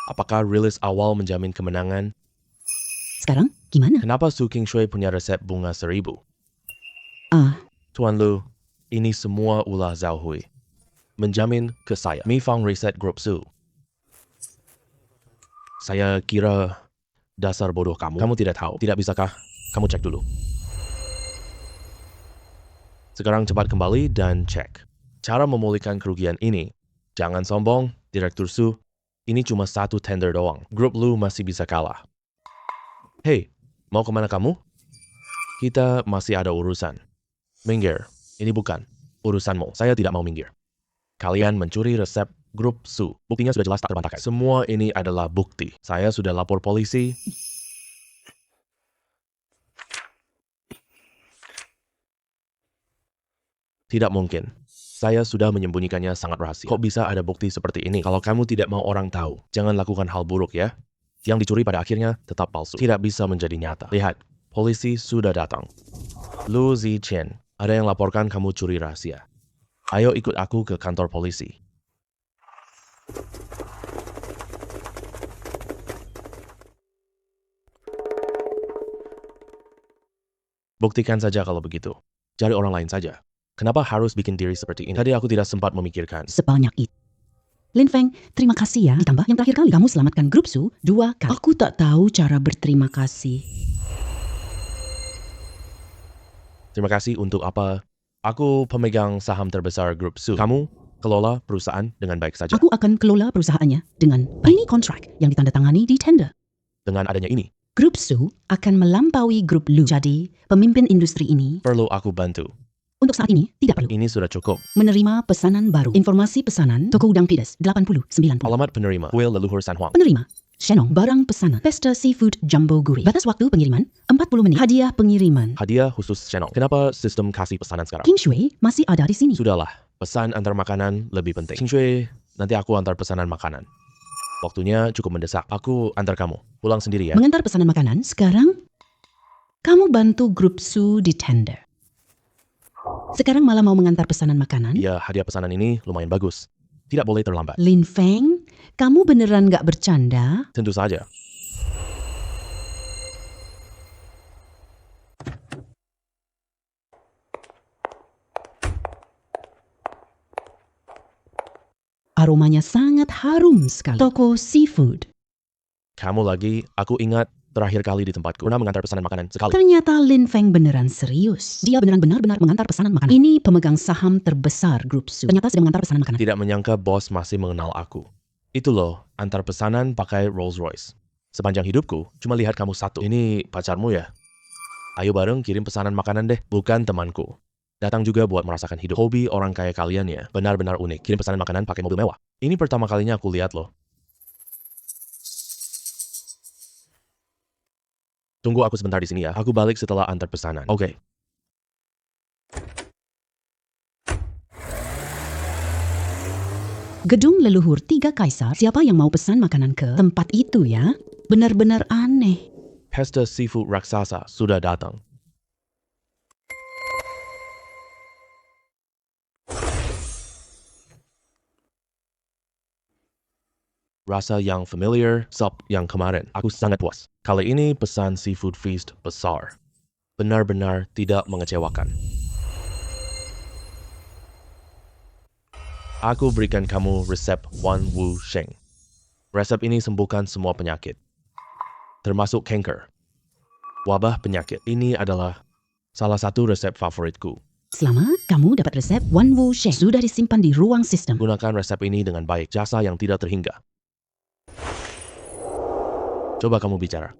Apakah rilis awal menjamin kemenangan? Sekarang gimana? Kenapa Su King Shui punya resep bunga 1000? Tuan Lu, ini semua ulah Zhao Hui. Menjamin ke saya. Mifang reset Grup Su. Saya kira dasar bodoh kamu. Kamu tidak tahu. Tidak bisakah kamu cek dulu? Sekarang cepat kembali dan cek. Cara memulihkan kerugian ini. Jangan sombong, Direktur Su. Ini cuma satu tender doang. Grup Lu masih bisa kalah. Hei, mau kemana kamu? Kita masih ada urusan. Minggir, ini bukan urusanmu. Saya tidak mau minggir. Kalian mencuri resep Grup Su. Buktinya sudah jelas tak terbantahkan. Semua ini adalah bukti. Saya sudah lapor polisi. Tidak mungkin. Saya sudah menyembunyikannya sangat rahasia. Kok bisa ada bukti seperti ini? Kalau kamu tidak mau orang tahu, jangan lakukan hal buruk ya. Yang dicuri pada akhirnya tetap palsu. Tidak bisa menjadi nyata. Lihat, polisi sudah datang. Lu Ziqian, ada yang laporkan kamu curi rahasia. Ayo ikut aku ke kantor polisi. Buktikan saja kalau begitu. Cari orang lain saja. Kenapa harus bikin diri seperti ini? Tadi aku tidak sempat memikirkan. Sebanyak itu. Lin Feng, terima kasih ya. Ditambah yang terakhir kali kamu selamatkan Grup Su 2 kali. Aku tak tahu cara berterima kasih. Terima kasih untuk apa? Aku pemegang saham terbesar Grup Su. Kamu kelola perusahaan dengan baik saja. Aku akan kelola perusahaannya dengan ini kontrak yang ditandatangani di tender. Dengan adanya ini, Grup Su akan melampaui Grup Lu. Jadi, pemimpin industri ini perlu aku bantu. untuk saat ini tidak perlu Ini sudah cukup. menerima pesanan baru. Informasi pesanan Toko Udang Pides 8090. Alamat penerima, kuil leluhur San Huang. Penerima Shenong, barang pesanan Pesta Seafood Jumbo Gurih. Batas waktu pengiriman 40 menit. Hadiah pengiriman. Hadiah khusus channel. Kenapa sistem kasih pesanan sekarang? King Shui masih ada di sini. Sudahlah, pesan antar makanan lebih penting. King Shui, nanti aku antar pesanan makanan. Waktunya cukup mendesak. Aku antar kamu. Pulang sendiri ya. Mengantar pesanan makanan. Sekarang kamu bantu Grup Su di tender. Sekarang malah mau mengantar pesanan makanan. Ya, hadiah pesanan ini lumayan bagus. Tidak boleh terlambat. Lin Feng, kamu beneran gak bercanda? Tentu saja. Aromanya sangat harum sekali. Toko seafood. Kamu lagi, aku ingat terakhir kali di tempatku. Pernah mengantar pesanan makanan sekali. Ternyata Lin Feng beneran serius. Dia beneran benar-benar mengantar pesanan makanan. Ini pemegang saham terbesar Grup Su. Ternyata sedang mengantar pesanan makanan. Tidak menyangka bos masih mengenal aku. Itu loh, antar pesanan pakai Rolls Royce. Sepanjang hidupku, cuma lihat kamu satu. Ini pacarmu ya? Ayo bareng kirim pesanan makanan deh. Bukan temanku. Datang juga buat merasakan hidup. Hobi orang kaya kalian ya, benar-benar unik. Kirim pesanan makanan pakai mobil mewah. Ini pertama kalinya aku lihat loh. Tunggu aku sebentar di sini ya. Aku balik setelah antar pesanan. Oke. Gedung leluhur 3 kaisar. Siapa yang mau pesan makanan ke tempat itu ya? Benar-benar aneh. pesta seafood raksasa sudah datang. Rasa yang familiar, sup yang kemarin. Aku sangat puas. Kali ini pesan seafood feast besar. Benar-benar tidak mengecewakan. Aku berikan kamu resep Wan Wu Sheng. Resep ini sembuhkan semua penyakit, termasuk kanker. Wabah penyakit ini adalah salah satu resep favoritku. Selamat, kamu dapat resep Wan Wu Sheng. Sudah disimpan di ruang sistem. Gunakan resep ini dengan baik, jasa yang tidak terhingga. Coba kamu bicara.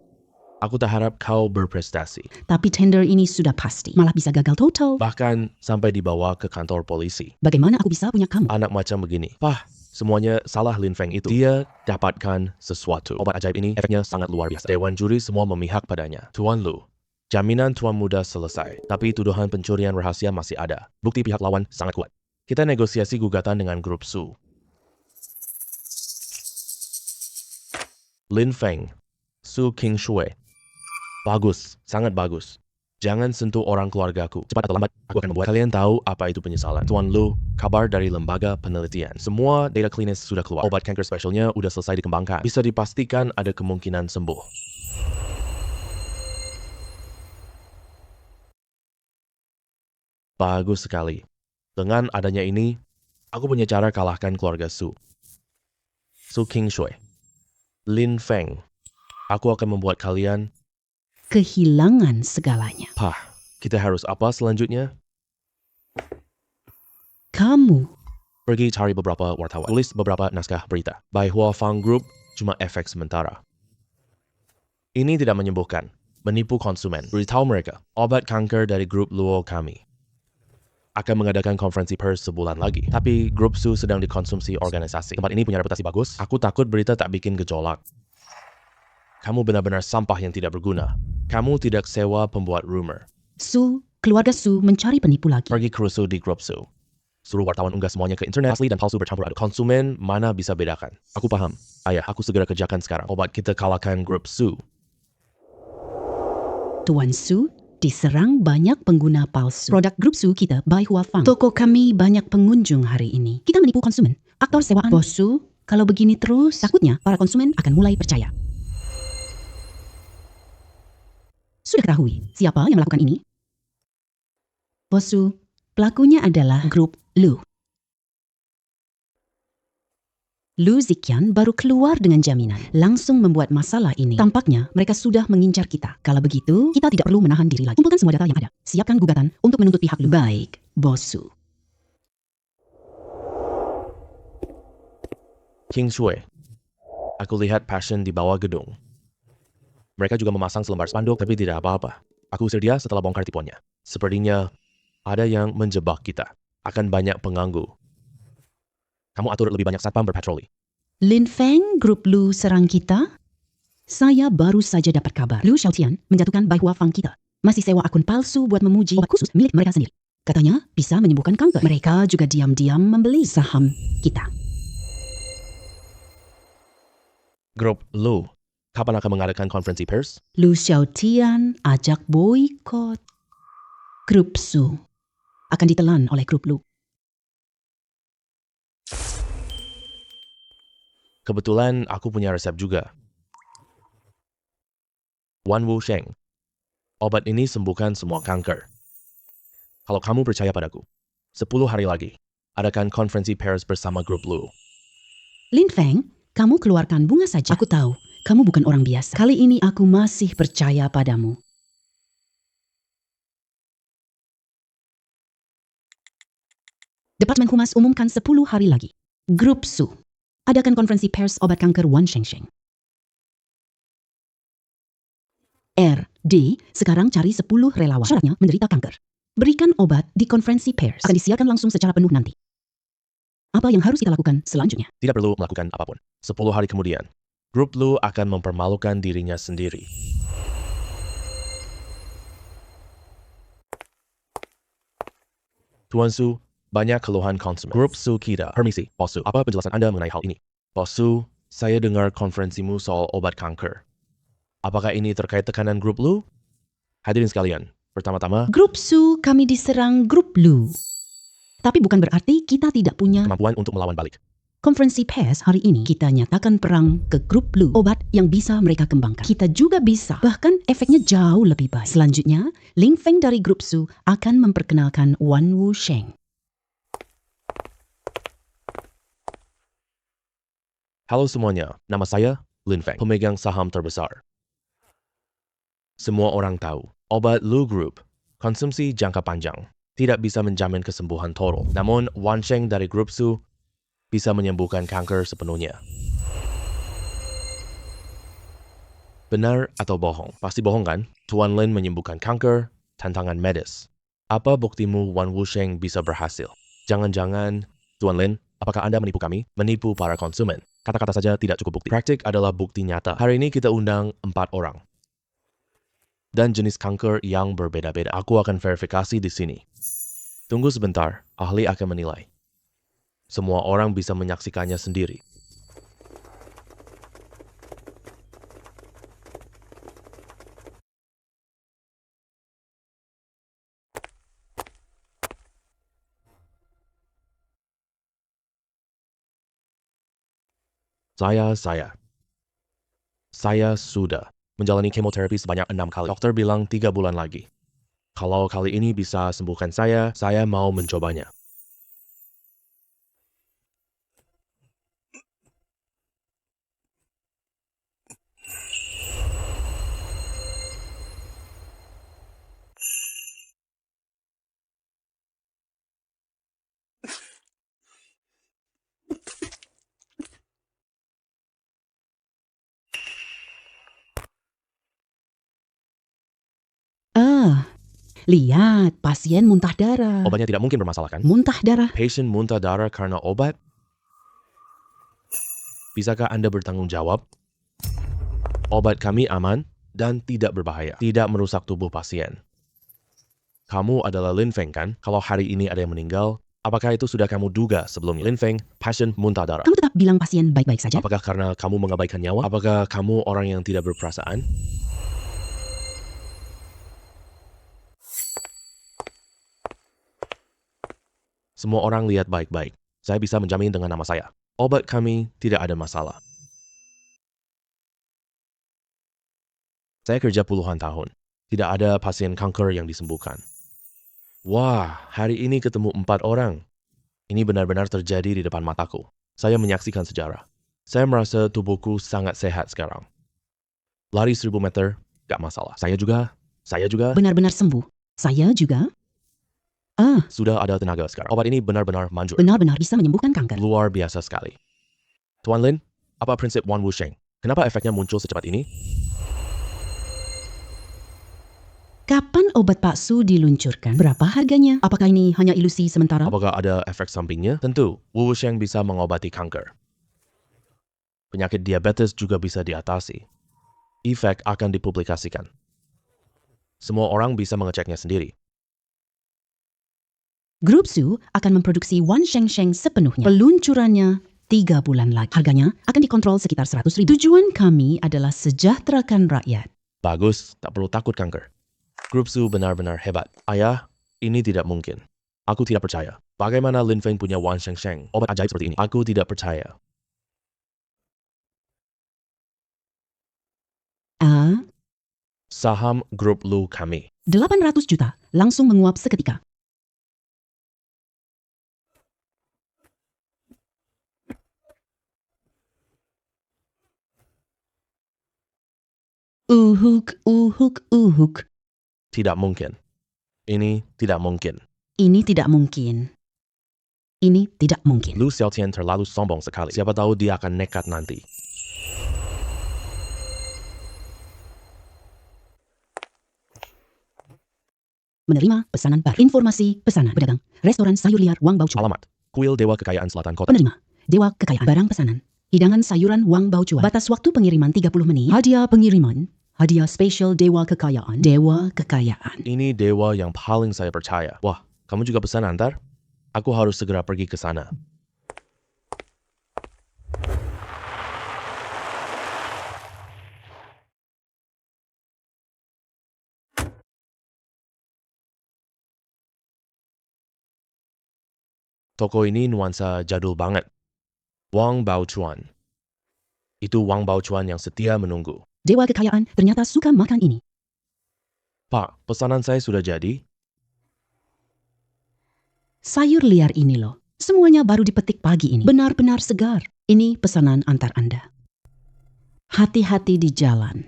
Aku tak harap kau berprestasi. Tapi tender ini sudah pasti. Malah bisa gagal total. Bahkan sampai dibawa ke kantor polisi. Bagaimana aku bisa punya kamu? Anak macam begini. Pah, semuanya salah Lin Feng itu. Dia dapatkan sesuatu. Obat ajaib ini efeknya sangat luar biasa. Dewan juri semua memihak padanya. Tuan Lu, jaminan Tuan Muda selesai. Tapi tuduhan pencurian rahasia masih ada. Bukti pihak lawan sangat kuat. Kita negosiasi gugatan dengan grup Su. Lin Feng, Su Qingshui. Bagus, sangat bagus. Jangan sentuh orang keluargaku. Cepat atau lambat, aku akan membuat kalian tahu apa itu penyesalan. Tuan Lu, kabar dari lembaga penelitian. Semua data klinis sudah keluar. Obat kanker spesialnya sudah selesai dikembangkan. Bisa dipastikan ada kemungkinan sembuh. Bagus sekali. Dengan adanya ini, aku punya cara kalahkan keluarga Su. Su Qingshui, Lin Feng. Aku akan membuat kalian Kehilangan segalanya. pah. Kita harus apa selanjutnya? Kamu. Pergi cari beberapa wartawan. Tulis beberapa naskah berita. Bai Hua Fang Group cuma efek sementara. Ini tidak menyembuhkan. Menipu konsumen. Beritahu mereka, obat kanker dari grup Luo kami akan mengadakan konferensi pers sebulan lagi. Tapi grup Su sedang dikonsumsi organisasi. Tempat ini punya reputasi bagus. Aku takut berita tak bikin gejolak. Kamu benar-benar sampah yang tidak berguna. Kamu tidak sewa pembuat rumor. Su, keluarga Su mencari penipu lagi. Pergi ke rusuh di grup Su. Suruh wartawan unggah semuanya ke internet. Asli dan palsu bercampur aduk. Konsumen mana bisa bedakan? Aku paham. Ayah, aku segera kerjakan sekarang. Obat kita kalahkan grup Su. Tuan Su, diserang banyak pengguna palsu. Produk grup Su kita, Bai Hua Fang. Toko kami banyak pengunjung hari ini. Kita menipu konsumen. Aktor sewaan. Bos Su, kalau begini terus, takutnya para konsumen akan mulai percaya. Sudah ketahui siapa yang melakukan ini? Bos Su, pelakunya adalah grup Lu. Lu Ziqian baru keluar dengan jaminan, langsung membuat masalah ini. Tampaknya mereka sudah mengincar kita. Kalau begitu, kita tidak perlu menahan diri lagi. Kumpulkan semua data yang ada. Siapkan gugatan untuk menuntut pihak Lu. Baik, Bos Su. Qingshui. Aku lihat passion di bawah gedung. Mereka juga memasang selembar spanduk, tapi tidak apa-apa. Aku usir dia setelah bongkar tipuannya. Sepertinya ada yang menjebak kita. Akan banyak pengganggu. Kamu atur lebih banyak satpam berpatroli. Lin Feng, grup Lu serang kita? Saya baru saja dapat kabar. Lu Xiaotian menjatuhkan Bai Hua Fang kita. Masih sewa akun palsu buat memuji obat khusus milik mereka sendiri. Katanya bisa menyembuhkan kanker. Mereka juga diam-diam membeli saham kita. Grup Lu, kapan akan mengadakan konferensi pers? Lu Xiaotian ajak boikot. Grup Su akan ditelan oleh grup Lu. Kebetulan aku punya resep juga. Wan Wu Sheng. Obat ini sembuhkan semua kanker. Kalau kamu percaya padaku, 10 hari lagi, adakan konferensi pers bersama grup Lu. Lin Feng, kamu keluarkan bunga saja. Aku tahu, kamu bukan orang biasa. Kali ini aku masih percaya padamu. Departemen Humas umumkan 10 hari lagi. Grup Su adakan konferensi pers obat kanker Wan Shengsheng. RD sekarang cari 10 relawan. Syaratnya menderita kanker. Berikan obat di konferensi pers. Akan disiarkan langsung secara penuh nanti. Apa yang harus kita lakukan selanjutnya? Tidak perlu melakukan apapun. 10 hari kemudian, grup Lu akan mempermalukan dirinya sendiri. Tuan Su, banyak keluhan konsumen. Grup Su kita. Permisi, Bos Su. Apa penjelasan Anda mengenai hal ini? Bos Su, saya dengar konferensimu soal obat kanker. Apakah ini terkait tekanan grup Lu? Hadirin sekalian, pertama-tama, Grup Su, kami diserang grup Lu. Tapi bukan berarti kita tidak punya kemampuan untuk melawan balik. konferensi pers hari ini. Kita nyatakan perang ke grup Lu. Obat yang bisa mereka kembangkan. Kita juga bisa. Bahkan efeknya jauh lebih baik. Selanjutnya, Ling Feng dari grup Su akan memperkenalkan Wan Wusheng. Halo semuanya, nama saya Lin Feng, pemegang saham terbesar. Semua orang tahu, obat Lu Group, konsumsi jangka panjang, tidak bisa menjamin kesembuhan total. Namun, Wan Sheng dari grup Su bisa menyembuhkan kanker sepenuhnya. Benar atau bohong? Pasti bohong kan? Tuan Lin menyembuhkan kanker, tantangan medis. Apa buktimu Wan Wusheng bisa berhasil? Jangan-jangan, Tuan Lin, apakah Anda menipu kami? Menipu para konsumen? Kata-kata saja tidak cukup bukti. Praktik adalah bukti nyata. Hari ini kita undang 4 orang. Dan jenis kanker yang berbeda-beda. Aku akan verifikasi di sini. Tunggu sebentar, ahli akan menilai. Semua orang bisa menyaksikannya sendiri. Saya sudah menjalani kemoterapi sebanyak 6 kali. Dokter bilang 3 bulan lagi. Kalau kali ini bisa sembuhkan saya mau mencobanya. Lihat, pasien muntah darah. Obatnya tidak mungkin bermasalah kan? Muntah darah. Pasien muntah darah karena obat? Bisakah Anda bertanggung jawab? Obat kami aman dan tidak berbahaya. Tidak merusak tubuh pasien. Kamu adalah Lin Feng kan? Kalau hari ini ada yang meninggal, apakah itu sudah kamu duga sebelumnya? Lin Feng, pasien muntah darah. Kamu tetap bilang pasien baik-baik saja? Apakah karena kamu mengabaikan nyawa? Apakah kamu orang yang tidak berperasaan? Semua orang lihat baik-baik. Saya bisa menjamin dengan nama saya. Obat kami tidak ada masalah. Saya kerja puluhan tahun. Tidak ada pasien kanker yang disembuhkan. Wah, hari ini ketemu 4 orang. Ini benar-benar terjadi di depan mataku. Saya menyaksikan sejarah. Saya merasa tubuhku sangat sehat sekarang. Lari 1000 meter, gak masalah. Saya juga. Benar-benar sembuh. Saya juga. Sudah ada tenaga sekarang. Obat ini benar-benar manjur. Benar-benar bisa menyembuhkan kanker. Luar biasa sekali. Tuan Lin, apa prinsip Wan Wusheng? Kenapa efeknya muncul secepat ini? Kapan obat Pak Su diluncurkan? Berapa harganya? Apakah ini hanya ilusi sementara? Apakah ada efek sampingnya? Tentu, Wu Wusheng bisa mengobati kanker. Penyakit diabetes juga bisa diatasi. Efek akan dipublikasikan. Semua orang bisa mengeceknya sendiri. Grup Su akan memproduksi Wan Sheng Sheng sepenuhnya. Peluncurannya 3 bulan lagi. Harganya akan dikontrol sekitar 100.000. Tujuan kami adalah sejahterakan rakyat. Bagus, tak perlu takut kanker. Grup Su benar-benar hebat. Ayah, ini tidak mungkin. Aku tidak percaya. Bagaimana Lin Feng punya Wan Sheng Sheng, obat ajaib seperti ini? Aku tidak percaya. Saham grup Lu kami. 800 juta langsung menguap seketika. Uhuk. Tidak mungkin. Ini tidak mungkin. Ini tidak mungkin. Ini tidak mungkin. Lu Xiaotian terlalu sombong sekali. Siapa tahu dia akan nekat nanti. Menerima pesanan bar. Informasi pesanan pedagang. Restoran sayur liar Wang Bao Cuan. Alamat, Kuil Dewa Kekayaan Selatan Kota. Penerima. Dewa Kekayaan. Barang pesanan. Hidangan sayuran Wang Bao Cuan. Batas waktu pengiriman 30 menit. Hadiah pengiriman. Hadiah spesial Dewa Kekayaan. Dewa Kekayaan. Ini dewa yang paling saya percaya. Wah, kamu juga pesan antar? Aku harus segera pergi ke sana. Toko ini nuansa jadul banget. Wang Baochuan. Itu Wang Baochuan yang setia menunggu. Dewa kekayaan ternyata suka makan ini. Pak, pesanan saya sudah jadi. Sayur liar ini loh. Semuanya baru dipetik pagi ini. Benar-benar segar. Ini pesanan antar Anda. Hati-hati di jalan.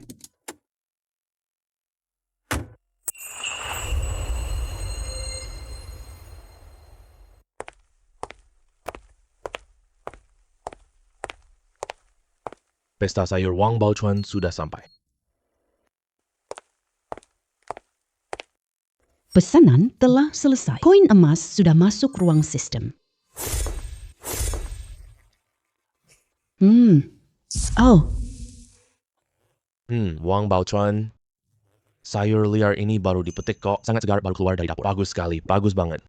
Pesta sayur Wang Baochuan sudah sampai. Pesanan telah selesai. Koin emas sudah masuk ruang sistem. Oh, Wang Baochuan. Sayur liar ini baru dipetik kok. Sangat segar, baru keluar dari dapur. Bagus sekali, bagus banget.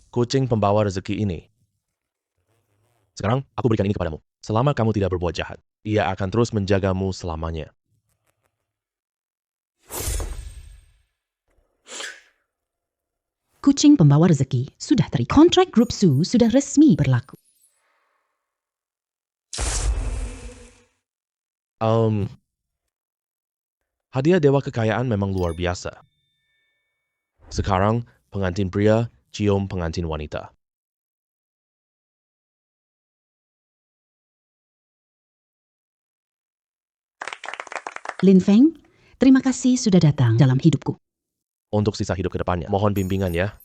Kucing pembawa rezeki ini. Sekarang, aku berikan ini kepadamu. Selama kamu tidak berbuat jahat, ia akan terus menjagamu selamanya. kucing pembawa rezeki sudah terikat. Kontrak Grup Su sudah resmi berlaku. Hadiah Dewa Kekayaan memang luar biasa. Sekarang, pengantin pria cium pengantin wanita. Lin Feng, terima kasih sudah datang dalam hidupku. Untuk sisa hidup ke depannya, mohon bimbingan ya.